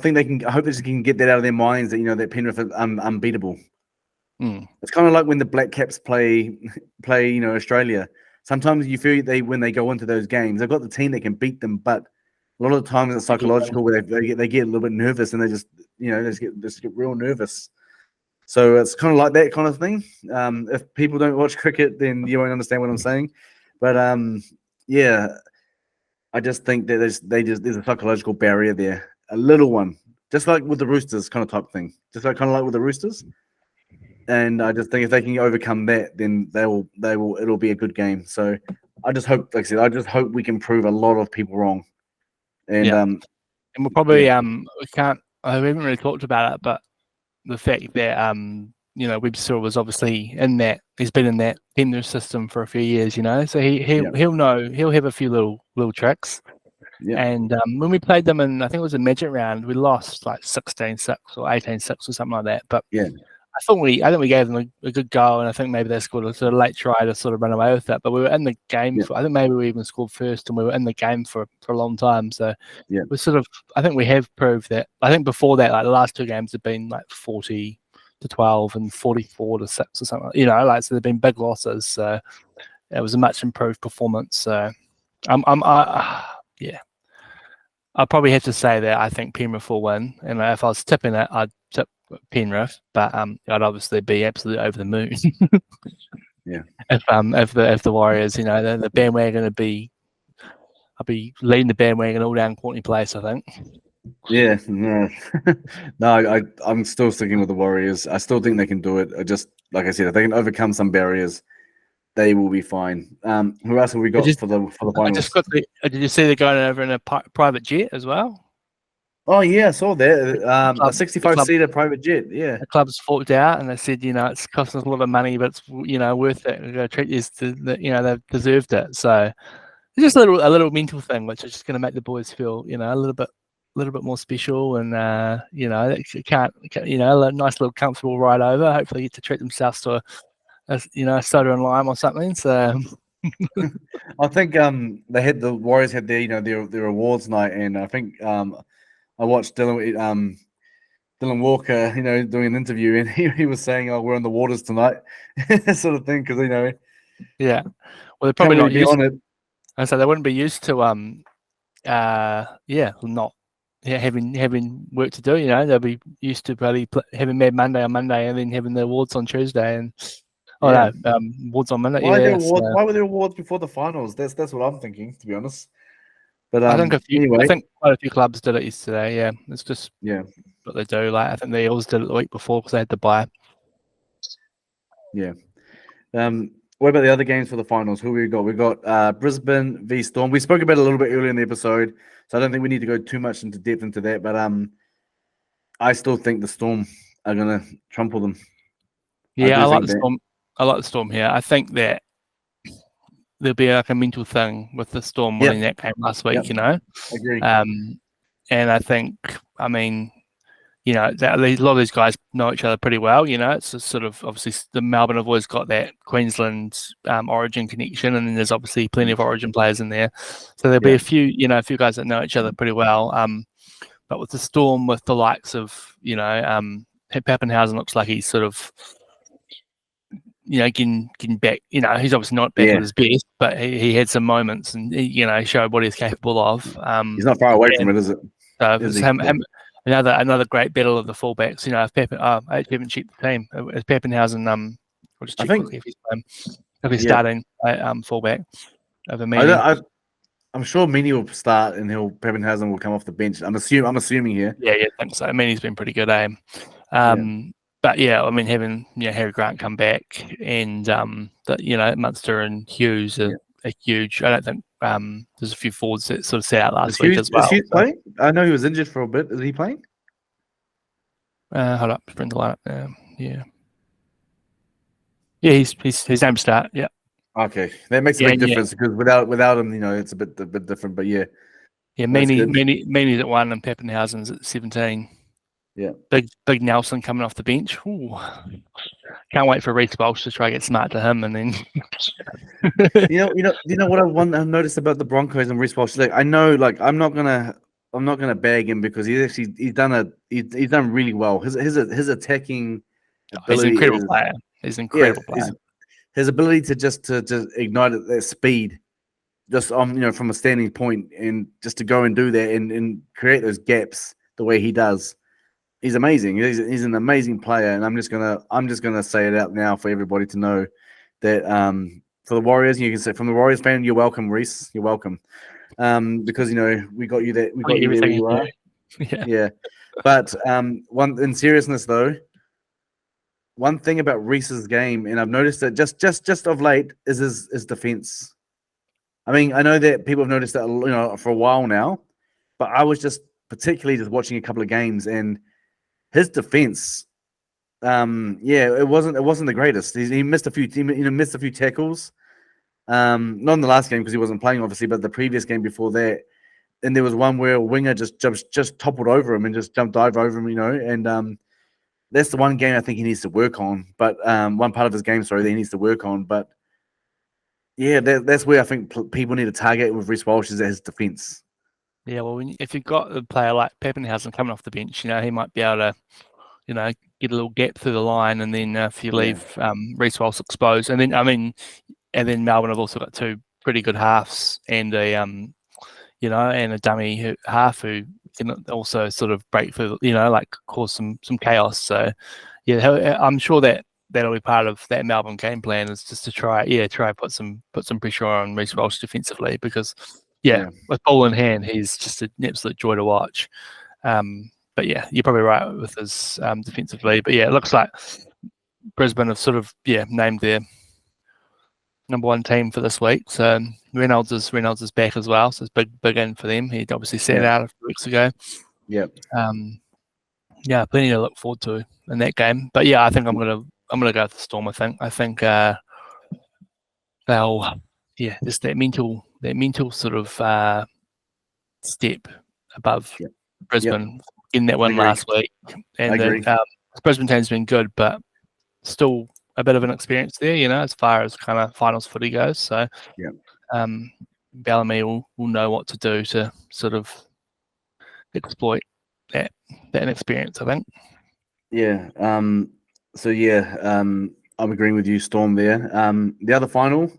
Speaker 1: hope they can get that out of their minds that that Penrith is unbeatable. It's kind of like when the Black Caps play Australia. Sometimes you feel when they go into those games, they've got the team that can beat them, but a lot of the times it's psychological where they get a little bit nervous and they just get real nervous. So it's kind of like that kind of thing. If people don't watch cricket, then you won't understand what I'm saying. But I just think that there's a psychological barrier there, a little one, just like with the Roosters kind of type thing, kind of like with the Roosters. And I just think if they can overcome that, then it'll be a good game. So I just hope, like I said, we can prove a lot of people wrong. And
Speaker 2: we'll probably we haven't really talked about it, but the fact that Webster was obviously he's been in that Penrith system for a few years, so he'll know, he'll have a few little tricks. Yeah. And when we played them in, I think it was a Magic round, we lost like 16-6 or 18-6 or something like that. But I think we gave them a good go, and I think maybe they scored a sort of late try to sort of run away with that. But we were in the game. I think maybe we even scored first, and we were in the game for a long time. So we I think we have proved that. I think before that, like the last two games have been like 40-12 and 44-6 or something. So there've been big losses. So it was a much improved performance. So I'll probably have to say that I think Penrith will win. And if I was tipping it, I'd tip Penrith, but I'd obviously be absolutely over the moon. If the Warriors, the bandwagon I'll be leading the bandwagon all down Courtney Place, I think.
Speaker 1: Yeah, no, I'm still sticking with the Warriors. I still think they can do it. Like I said, if they can overcome some barriers, they will be fine. Who else have we got for the finals?
Speaker 2: Did you see they're going over in a private jet as well?
Speaker 1: Oh yeah, I saw that. A 65-seater private jet. Yeah,
Speaker 2: the club's forked out, and they said, it's costing us a lot of money, but it's worth it. We're going to treat these, they've deserved it. So it's just a little mental thing, which is just going to make the boys feel, a little bit little bit more special, and it can't a nice little comfortable ride over. Hopefully, get to treat themselves to a soda and lime or something. So.
Speaker 1: I think the Warriors had their awards night, and I think I watched Dylan Walker, doing an interview, and he was saying, "Oh, we're on the waters tonight," sort of thing, because
Speaker 2: yeah, well, they're probably not used
Speaker 1: on it.
Speaker 2: And so they wouldn't be used to having work to do. They'll be used to probably having Mad Monday on Monday and then having the awards on Tuesday and awards on Monday.
Speaker 1: Why were there awards before the finals? That's what I'm thinking, to be honest. But
Speaker 2: I think
Speaker 1: anyway.
Speaker 2: I think quite a few clubs did it yesterday. Yeah, it's just what they do. Like I think they always did it the week before because they had to buy.
Speaker 1: Yeah. What about the other games for the finals? Who we got? We got Brisbane v Storm. We spoke about it a little bit earlier in the episode, so I don't think we need to go too much into depth into that. But I still think the Storm are going to trample them.
Speaker 2: Yeah, I like the Storm. I like the Storm here. I think that there'll be like a mental thing with the Storm winning that game last week.
Speaker 1: Agree.
Speaker 2: And I think, a lot of these guys know each other pretty well. It's a sort of obviously the Melbourne have always got that Queensland Origin connection, and then there's obviously plenty of Origin players in there. So there'll be a few guys that know each other pretty well. But with the Storm, with the likes of Pappenhausen, looks like he's sort of getting back. He's obviously not back at his best, but he had some moments and showed what he's capable of.
Speaker 1: He's not far away from it, is it?
Speaker 2: So Another great battle of the fullbacks. If I actually haven't checked the team. Is Pappenhausen? I'll just check quickly if he's starting fullback over Meany.
Speaker 1: I'm sure Meany will start, and Pappenhausen will come off the bench. I'm assuming here.
Speaker 2: Yeah, I think so. Meany's been pretty good, eh? But having Harry Grant come back and Munster and Hughes are huge. I don't think there's a few forwards that sort of sat out last week as well.
Speaker 1: Is Hughes playing? I know he was injured for a bit. Is he playing?
Speaker 2: Hold up, bring the line up now. Yeah, he's his name start. Yeah.
Speaker 1: Okay, that makes a big difference because without him, it's a bit different. But yeah,
Speaker 2: Meany's at 1 and Pappenhausen's at 17.
Speaker 1: Yeah,
Speaker 2: big Nelson coming off the bench. Ooh. Can't wait for Reece Walsh to try to get smart to him, and then
Speaker 1: you know what I've noticed about the Broncos and Reece Walsh. Like, I know, like I'm not gonna bag him because he's done really well. His attacking ability.
Speaker 2: He's an incredible player. He's an incredible player.
Speaker 1: His ability to just ignite at that speed, just from a standing point, and just to go and do that and create those gaps the way he does. He's amazing. He's an amazing player, and I'm just gonna say it out now for everybody to know that for the Warriors, you can say from the Warriors fan, you're welcome, Reece. You're welcome, because we got you there. We got you where you are. Yeah. But in seriousness though, one thing about Reece's game, and I've noticed that just of late, is his defense. I know that people have noticed that for a while now, but I was just particularly just watching a couple of games and. His defense, it wasn't the greatest. He missed a few, missed a few tackles. Not in the last game because he wasn't playing, obviously, but the previous game before that. And there was one where a winger just toppled over him and just jumped over him, And that's the one game I think he needs to work on. But one part of his game, that he needs to work on. But yeah, that's where I think people need to target with Reece Walsh is at his defense.
Speaker 2: Yeah, well, if you've got a player like Pappenhausen coming off the bench, he might be able to, get a little gap through the line, and then if you leave Reece Walsh exposed, and then then Melbourne have also got 2 pretty good halves and a and a dummy half who can also sort of break through, cause some chaos. So yeah, I'm sure that'll be part of that Melbourne game plan is just to try put some pressure on Reece Walsh defensively because. Yeah, with ball in hand, he's just an absolute joy to watch. But yeah, you're probably right with his defensively. But yeah, it looks like Brisbane have sort of named their number 1 team for this week. So Reynolds is back as well. So it's big in for them. He obviously sat out a few weeks ago.
Speaker 1: Yep.
Speaker 2: Plenty to look forward to in that game. But yeah, I think I'm gonna go with the Storm. I think they'll just that mental sort of step above Brisbane getting that win
Speaker 1: agree.
Speaker 2: last week, and the Brisbane team's been good, but still a bit of an experience there, as far as kind of finals footy goes. So, Bellamy will know what to do to sort of exploit that inexperience, I think.
Speaker 1: Yeah. So I'm agreeing with you, Storm. There. The other final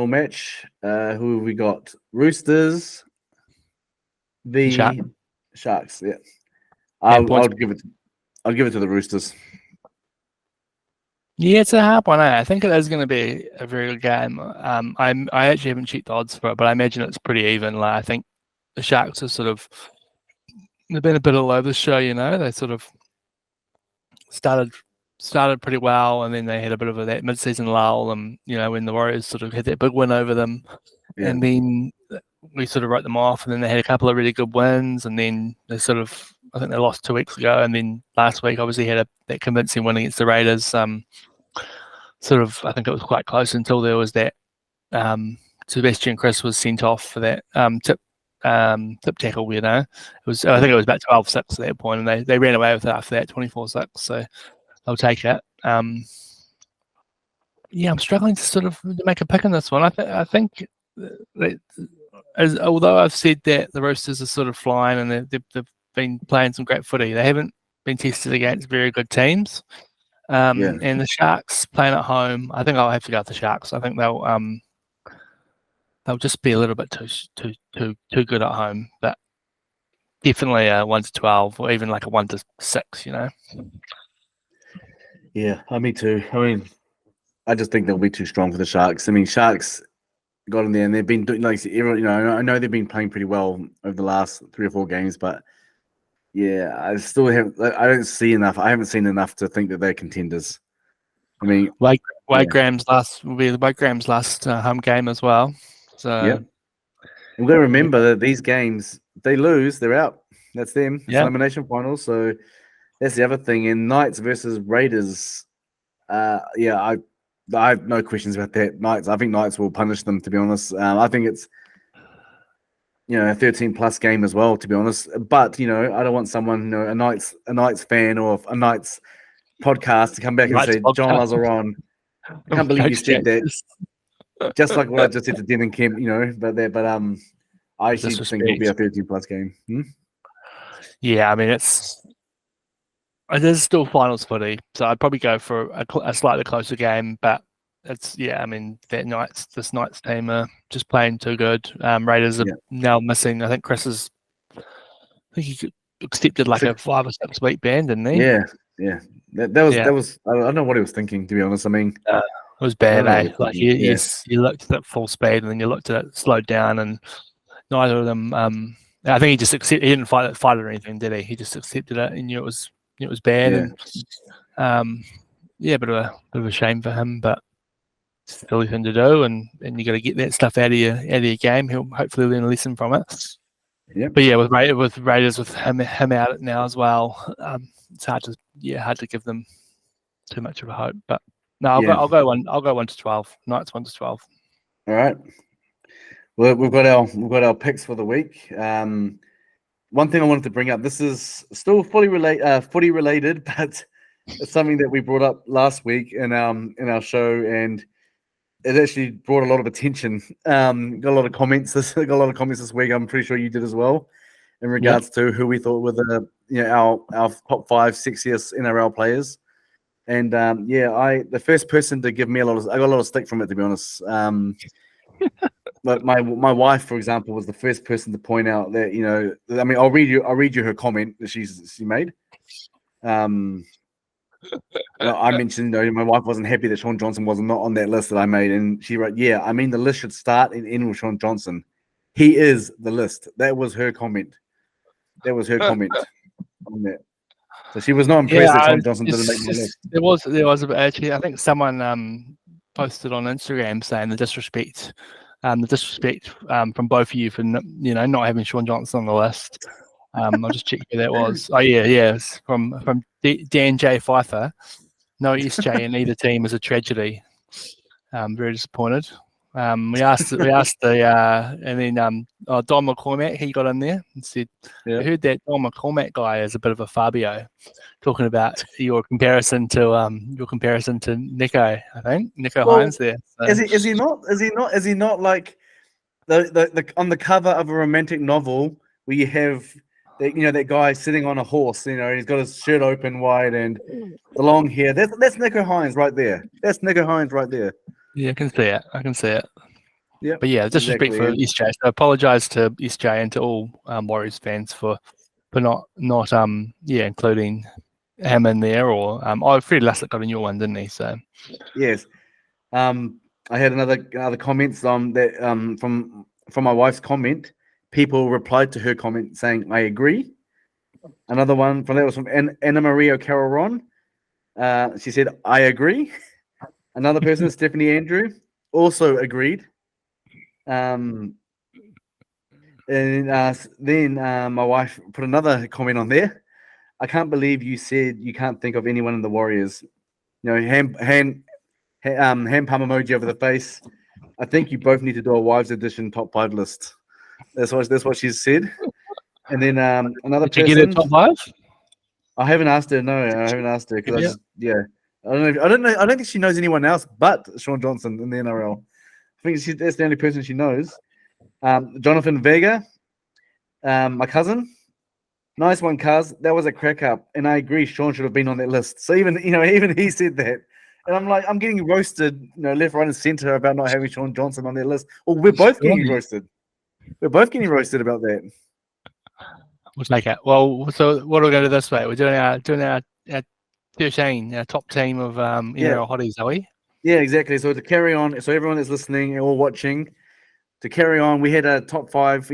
Speaker 1: match. Who have we got? Roosters. The Sharks. Yeah. I'll give it to the Roosters.
Speaker 2: Yeah, it's a hard one. I think it is going to be a very good game. I actually haven't checked the odds for it, but I imagine it's pretty even. Like, I think the Sharks are they've been a bit all over the show. They sort of started pretty well, and then they had a bit of that mid-season lull, and when the Warriors sort of had that big win over them, and then we sort of wrote them off, and then they had a couple of really good wins, and then they I think they lost 2 weeks ago, and then last week obviously had that convincing win against the Raiders. I think it was quite close until there was that Sebastian Chris was sent off for that tip tackle. I think it was about 12-6 at that point, and they ran away with it after that, 24-6. So they'll take it. I'm struggling to sort of make a pick on this one. I think that, although I've said that the Roosters are sort of flying and they've been playing some great footy, they haven't been tested against very good teams. And the Sharks playing at home, I think I'll have to go with the Sharks. I think they'll just be a little bit too good at home, but definitely a 1-12 or even like a 1-6.
Speaker 1: Yeah, me too. I mean, I just think they'll be too strong for the Sharks. I mean, Sharks got in there and they've been doing I know they've been playing pretty well over the last 3 or 4 games, but I still don't see enough. I haven't seen enough to think that they're contenders. I mean,
Speaker 2: Wade Graham's last will be Wade Graham's last home game as well. So
Speaker 1: we've got to remember that these games, they lose, they're out. That's them. It's elimination finals. So that's the other thing. In Knights versus Raiders, I have no questions about that. I think Knights will punish them, to be honest. I think it's a 13+ game as well, to be honest. But I don't want someone, a Knights fan or a Knights podcast to come back and say, John Lazaron, I can't believe you said that. Just like what I just said to Devin Kemp, I actually think it'll be a 13+ game.
Speaker 2: Yeah, I mean it is still finals footy, so I'd probably go for a slightly closer game. But it's this Knights team are just playing too good. Raiders are now missing. I think he accepted like a 5 or 6 week ban, didn't he?
Speaker 1: Yeah. That was. I don't know what he was thinking, to be honest. I mean,
Speaker 2: it was bad. Like you looked at it full speed, and then you looked at it slowed down, and neither of them. I think he just accepted. He didn't fight it or anything, did he? He just accepted it and knew it was bad. And bit of a shame for him, but it's a silly thing to do, and you got to get that stuff out of your game. He'll hopefully learn a lesson from it.
Speaker 1: Yeah.
Speaker 2: But with Raiders with him out now as well, it's hard to give them too much of a hope. But no, I'll go 1-12. Knights 1-12.
Speaker 1: All right. Well, we've got our picks for the week. One thing I wanted to bring up. This is still footy related, but it's something that we brought up last week in our show, and it actually brought a lot of attention. Got a lot of comments. Got a lot of comments this week. I'm pretty sure you did as well, in regards to who we thought were the our top 5 sexiest NRL players. And the first person to give me I got a lot of stick from it, to be honest. But my wife, for example, was the first person to point out that I mean, I'll read you her comment that she made. I mentioned my wife wasn't happy that Shaun Johnson was not on that list that I made, and she wrote, I mean the list should start and end with Shaun Johnson. He is the list. That was her comment. On that. So she was not impressed that Shaun Johnson didn't make my list.
Speaker 2: There was actually, I think someone posted on Instagram saying the disrespect from both of you for not having Shaun Johnson on the list. I'll just check who that was. Oh it's from Dan J. Pfeiffer. No SJ in either team is a tragedy. Very disappointed. We asked the and then Don McCormack, he got in there and said,
Speaker 1: Yeah.
Speaker 2: I heard that Don McCormack guy is a bit of a Fabio, talking about your comparison to Nico. I think Nico Hines there. So.
Speaker 1: Is he not like the on the cover of a romantic novel where you have that guy sitting on a horse, and he's got his shirt open wide and the long hair. That's Nico Hines right there. That's Nico Hines right there.
Speaker 2: Yeah, I can see it.
Speaker 1: Yeah.
Speaker 2: But yeah, disrespect for SJ. So I apologise to SJ and to all Warriors fans for not including him in there. Or Fred Lussick got a new one, didn't he? So
Speaker 1: yes. I had other comments on that from my wife's comment. People replied to her comment saying, "I agree." Another one was from Anna Maria Carol Ron. She said, "I agree." Another person, Stephanie Andrew, also agreed. And then my wife put another comment on there. I can't believe you said you can't think of anyone in the Warriors. Hand palm emoji over the face. I think you both need to do a wives edition top 5 list. That's what she said. And then another
Speaker 2: Did
Speaker 1: person.
Speaker 2: you get a top 5?
Speaker 1: I haven't asked her. No, I haven't asked her because I don't know. I don't think she knows anyone else but Sean Johnson in the NRL. I think that's the only person she knows. Jonathan Vega, my cousin. Nice one, cuz. That was a crack up, and I agree. Sean should have been on that list. So even he said that, and I'm like, I'm getting roasted, left, right, and center about not having Sean Johnson on that list. Well, we're both getting roasted. We're both getting roasted about that.
Speaker 2: We'll take it. Well, so what are we going to do this way? We're doing our 13, our top team of NRL Hotties, are we?
Speaker 1: Yeah, exactly. So to carry on, so everyone that's listening or watching, to carry on, we had a top 5,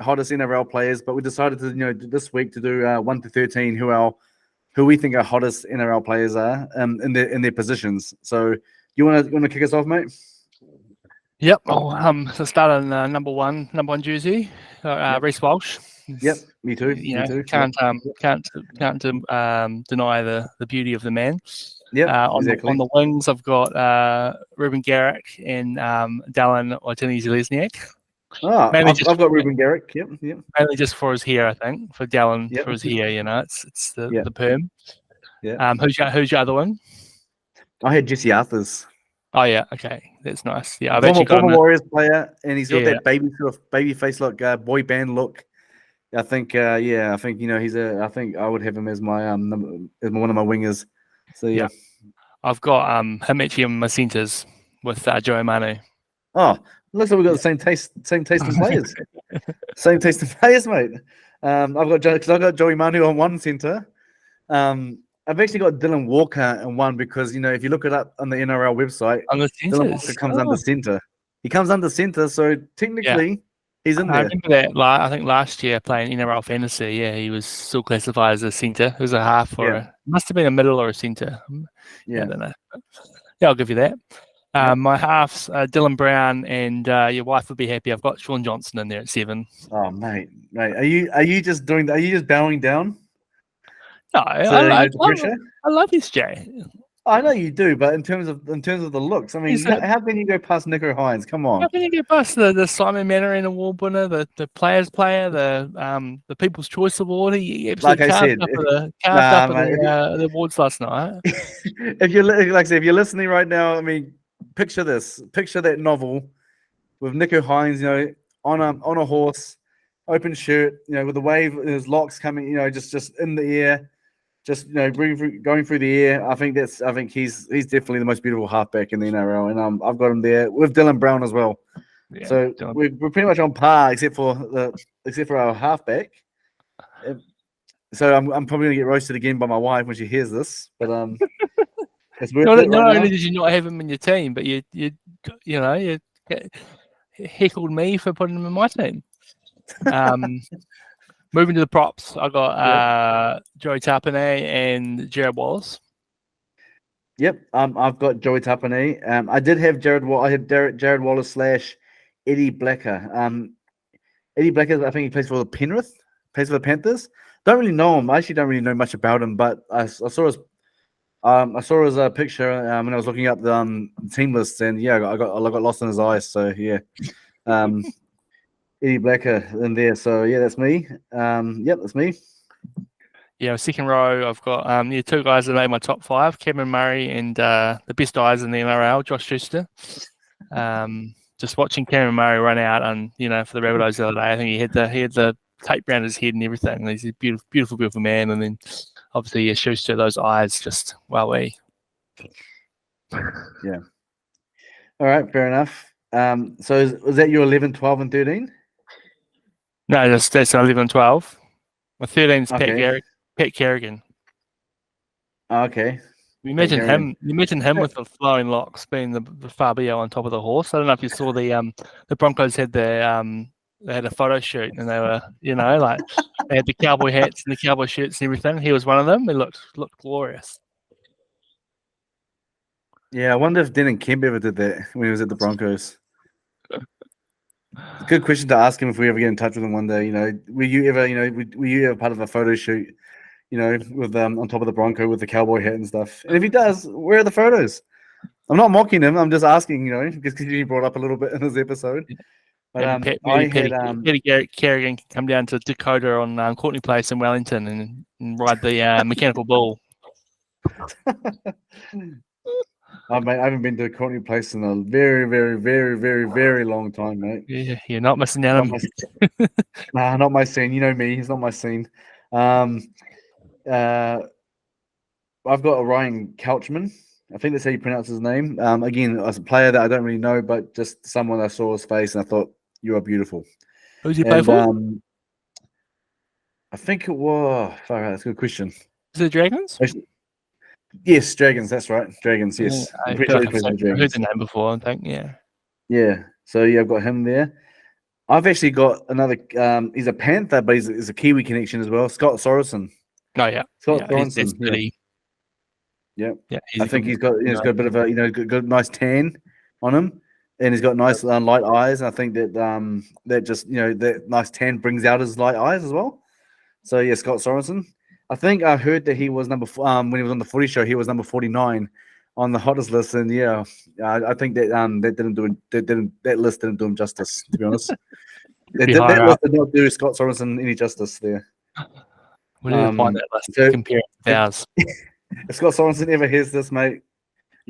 Speaker 1: hottest NRL players, but we decided to, this week to do 1 to 13 who we think our hottest NRL players are in their positions. So you want to kick us off, mate?
Speaker 2: Yep. So start on number one jersey, Reece Walsh.
Speaker 1: Yep, me too. Me too.
Speaker 2: Can't deny the beauty of the man.
Speaker 1: Yeah, exactly.
Speaker 2: On the wings, I've got Ruben Garrick and Dallin Oitini-Zelezniak.
Speaker 1: I've got Ruben Garrick. Yep.
Speaker 2: Mainly just for his hair, I think. For Dallin, for his hair, it's the perm.
Speaker 1: Yeah.
Speaker 2: Who's your other one?
Speaker 1: I had Jesse Arthurs.
Speaker 2: Oh yeah, okay, that's nice. Yeah, I've
Speaker 1: actually got a Warriors player, and he's got that baby face look, boy band look. I think I think I think I would have him as my as one of my wingers. So yeah.
Speaker 2: I've got him actually in my centres with Joe Manu.
Speaker 1: Oh, looks like we've got the same taste in players. Same taste in players, mate. I've got Joey Manu on one centre. I've actually got Dylan Walker in one because if you look it up on the NRL website, Dylan Walker comes under centre. He comes under centre, so technically he's in there.
Speaker 2: I remember that. I think last year playing NRL Fantasy, he was still classified as a centre. It was a half or must have been a middle or a centre. I don't know. Yeah, I'll give you that. My halves, Dylan Brown, and your wife would be happy. I've got Sean Johnson in there at 7.
Speaker 1: Oh, mate, are you just doing? Are you just bowing down?
Speaker 2: No, I love SJ.
Speaker 1: I know you do, but in terms of the looks, I mean, how can you go past Nico Hines? Come on,
Speaker 2: how can you go past the Simon Mannering Award winner, the Players Player, the People's Choice Award? He absolutely carved up the awards last night.
Speaker 1: If you're listening right now, I mean, picture this: picture that novel with Nico Hines, on a horse, open shirt, with the wave, his locks coming, just in the air. Just going through the air, I think he's definitely the most beautiful halfback in the NRL, and I've got him there with Dylan Brown as well. Yeah, so we're pretty much on par, except for our halfback. So I'm probably gonna get roasted again by my wife when she hears this, but it's worth it.
Speaker 2: Not only did you not have him in your team, but you heckled me for putting him in my team. Moving to the props, I got Joey Tapine and Jared Wallace.
Speaker 1: Yep, I've got Joey Tapine. I did have Jared Wallace / Eddie Blacker. Eddie Blacker, I think he plays for the Penrith, plays for the Panthers. Don't really know him. I actually don't really know much about him, but I saw I saw his picture when I was looking up the team lists, and yeah, I got lost in his eyes. So yeah, Eddie Blacker in there. So yeah, that's me. Yep, that's me.
Speaker 2: Yeah, second row, I've got two guys that made my top 5, Cameron Murray and the best eyes in the NRL, Josh Schuster. Just watching Cameron Murray run out and for the Rabbitohs the other day, I think he had the tape around his head and everything. He's a beautiful, beautiful man. And then obviously Schuster, those eyes, just wowee.
Speaker 1: Yeah. All right, fair enough. So was that your 11, 12, and 13?
Speaker 2: No, that's 11 and 12. My 13's
Speaker 1: Okay.
Speaker 2: Pat Kerrigan.
Speaker 1: Okay.
Speaker 2: You imagine him with the flowing locks being the Fabio on top of the horse. I don't know if you saw the Broncos had they had a photo shoot and they were like they had the cowboy hats and the cowboy shirts and everything. He was one of them. He looked glorious.
Speaker 1: Yeah, I wonder if Dennis Kemp ever did that when he was at the Broncos. Good question to ask him if we ever get in touch with him one day. Were you ever part of a photo shoot? With on top of the Bronco with the cowboy hat and stuff. And if he does, where are the photos? I'm not mocking him. I'm just asking, because he brought up a little bit in this episode. But
Speaker 2: Paddy Kerrigan can come down to Dakota on Courtney Place in Wellington and ride the mechanical bull.
Speaker 1: I haven't been to Courtney Place in a very, very, very, very, very long time, mate.
Speaker 2: Yeah, you're not missing out on me.
Speaker 1: Nah, not my scene. You know me. He's not my scene. I've got a Ryan Couchman. I think that's how you pronounce his name. Again, as a player that I don't really know, but just someone I saw his face and I thought, you are beautiful.
Speaker 2: Who's he play for?
Speaker 1: I think it was. That's a good question.
Speaker 2: Is it Dragons?
Speaker 1: Yes, Dragons. That's right. Dragons. Yes.
Speaker 2: Yeah, I've heard the name before. I think. Yeah.
Speaker 1: Yeah. So yeah, I've got him there. I've actually got another. He's a Panther, but he's a Kiwi connection as well. Scott Sorensen.
Speaker 2: Oh yeah.
Speaker 1: Scott Sorensen. Yeah. I think he's got a bit of a good nice tan on him, and he's got nice light eyes. And I think that that just that nice tan brings out his light eyes as well. So yeah, Scott Sorensen. I think I heard that he was when he was on the Footy Show, he was number 49 on the hottest list, and yeah, I think that that list didn't do him justice, to be honest. that list did not do Scott Sorensen any justice there.
Speaker 2: We need to find that list to compare it to ours.
Speaker 1: If Scott Sorensen ever hears this, mate,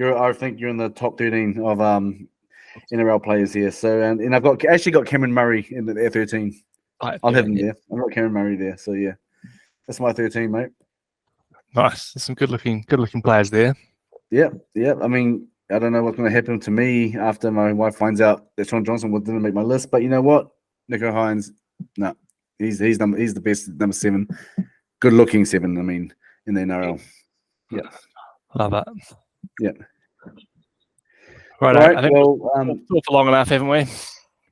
Speaker 1: I think you're in the top 13 of NRL players here. So and I've actually got Cameron Murray in the 13. I'll have him there. I've got Cameron Murray there. So yeah, that's my 13, mate.
Speaker 2: Nice. There's some good looking players there.
Speaker 1: Yeah. I mean, I don't know what's going to happen to me after my wife finds out that Sean Johnson didn't make my list. But you know what, Nico Hines, no, he's the best number 7, good looking 7. I mean, in the NRL. Yeah,
Speaker 2: love that.
Speaker 1: Yeah.
Speaker 2: Right. I think we've talked for long enough, haven't we?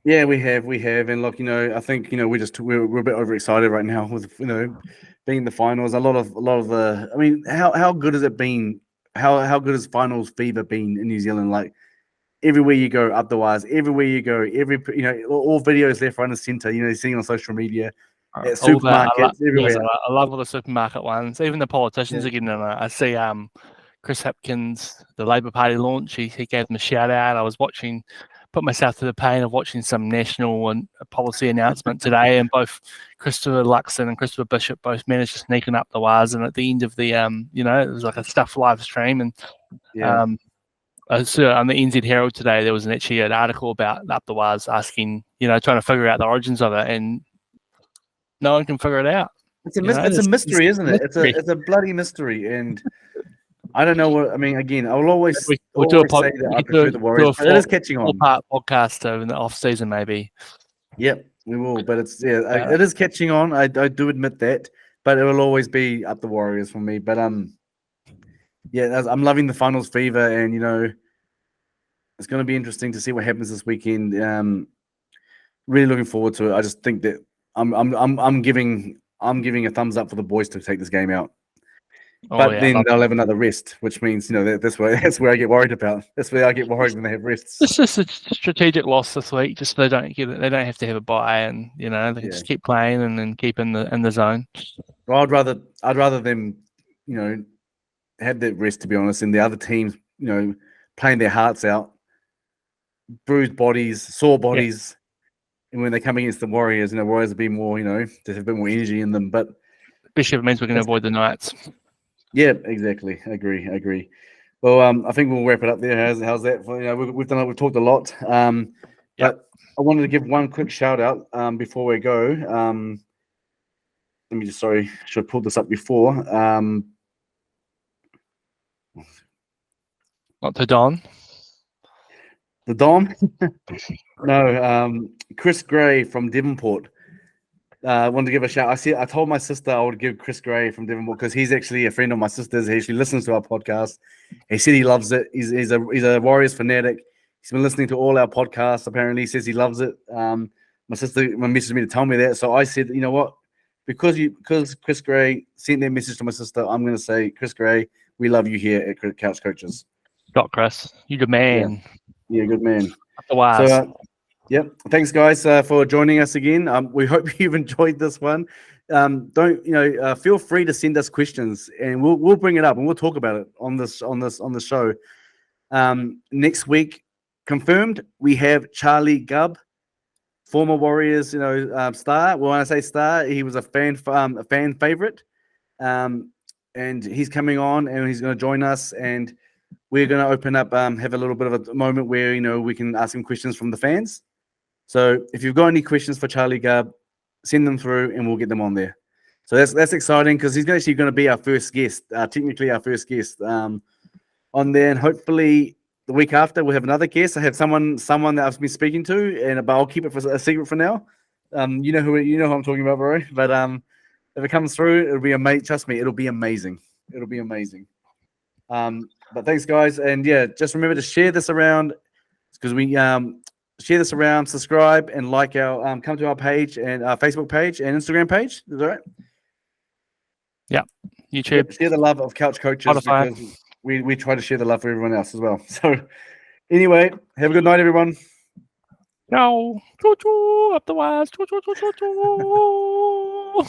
Speaker 1: Yeah, we have, and look, I think we're a bit overexcited right now with being the finals. A lot of the. I mean, how good has it been? How good has finals fever been in New Zealand? Like everywhere you go, up the wires. Everywhere you go, all videos left, right, and center. You're seeing on social media. At supermarkets, everywhere.
Speaker 2: I love all the supermarket ones. Even the politicians are getting in it. I see Chris Hipkins, the Labour Party launch. He gave them a shout out. I was put myself to the pain of watching some national and policy announcement today, and both Christopher Luxon and Christopher Bishop both managed to sneak in up the wires. And at the end of the it was like a stuffed live stream. And so on the NZ Herald today, there was actually an article about up the wires asking, trying to figure out the origins of it, and no one can figure it out.
Speaker 1: It's a mystery, isn't it? It's a bloody mystery, and I don't know what. I mean, again, I will always say that I prefer the Warriors. It is catching on.
Speaker 2: Podcast in the off season, maybe.
Speaker 1: Yep, we will. But it is catching on. I do admit that, but it will always be up the Warriors for me. But I'm loving the finals fever, and it's going to be interesting to see what happens this weekend. Really looking forward to it. I just think that I'm giving a thumbs up for the boys to take this game out. But then they'll have another rest, which means that's where I get worried about. That's where I get worried when they have rests.
Speaker 2: It's just a strategic loss this week. Just so they don't get it. They don't have to have a bye, and they can just keep playing and then keep in the zone.
Speaker 1: Well, I'd rather them had that rest, to be honest, and the other teams, playing their hearts out, bruised bodies, sore bodies, and when they come against the Warriors, Warriors will be more, just have a bit more energy in them. But
Speaker 2: especially if it means we can avoid the Knights.
Speaker 1: Yeah, exactly. Agree. Well, I think we'll wrap it up there. How's that? We've talked a lot. But I wanted to give one quick shout out before we go. Let me just should have pulled this up before.
Speaker 2: Not to Don.
Speaker 1: The Dom? No, Chris Gray from Devonport. I wanted to give a shout. I told my sister I would give Chris Gray from Devonport because he's actually a friend of my sister's. He actually listens to our podcast. He said he loves it. He's a Warriors fanatic. He's been listening to all our podcasts. Apparently, he says he loves it. My sister messaged me to tell me that. So I said, you know what? Because Chris Gray sent that message to my sister, I'm going to say, Chris Gray, we love you here at Couch Coaches.
Speaker 2: Stop, Chris. You good man.
Speaker 1: Yeah, good man.
Speaker 2: Otherwise.
Speaker 1: So, yep. Thanks, guys, for joining us again. We hope you've enjoyed this one. Feel free to send us questions, and we'll bring it up and we'll talk about it on the show. Next week, confirmed, we have Charlie Gubb, former Warriors, star. Well, when I say star, he was a fan favorite, and he's coming on and he's going to join us, and we're going to open up, have a little bit of a moment where we can ask him questions from the fans. So if you've got any questions for Charlie Gubb, send them through and we'll get them on there. So that's exciting because he's actually going to be our first guest, technically our first guest on there. And hopefully the week after we'll have another guest. I have someone that I've been speaking to, but I'll keep it a secret for now. You know who I'm talking about, bro. But if it comes through, it'll be amazing. Trust me, it'll be amazing. It'll be amazing. But thanks, guys, and just remember to share this around because we share this around, subscribe, and like our come to our page and our Facebook page and Instagram page. Is that right?
Speaker 2: Yeah, YouTube.
Speaker 1: Share the love of Couch Coaches
Speaker 2: Spotify.
Speaker 1: Because we try to share the love for everyone else as well. So anyway, have a good night, everyone.
Speaker 2: Ciao. Choo choo up the wires. Choo choo choo choo choo.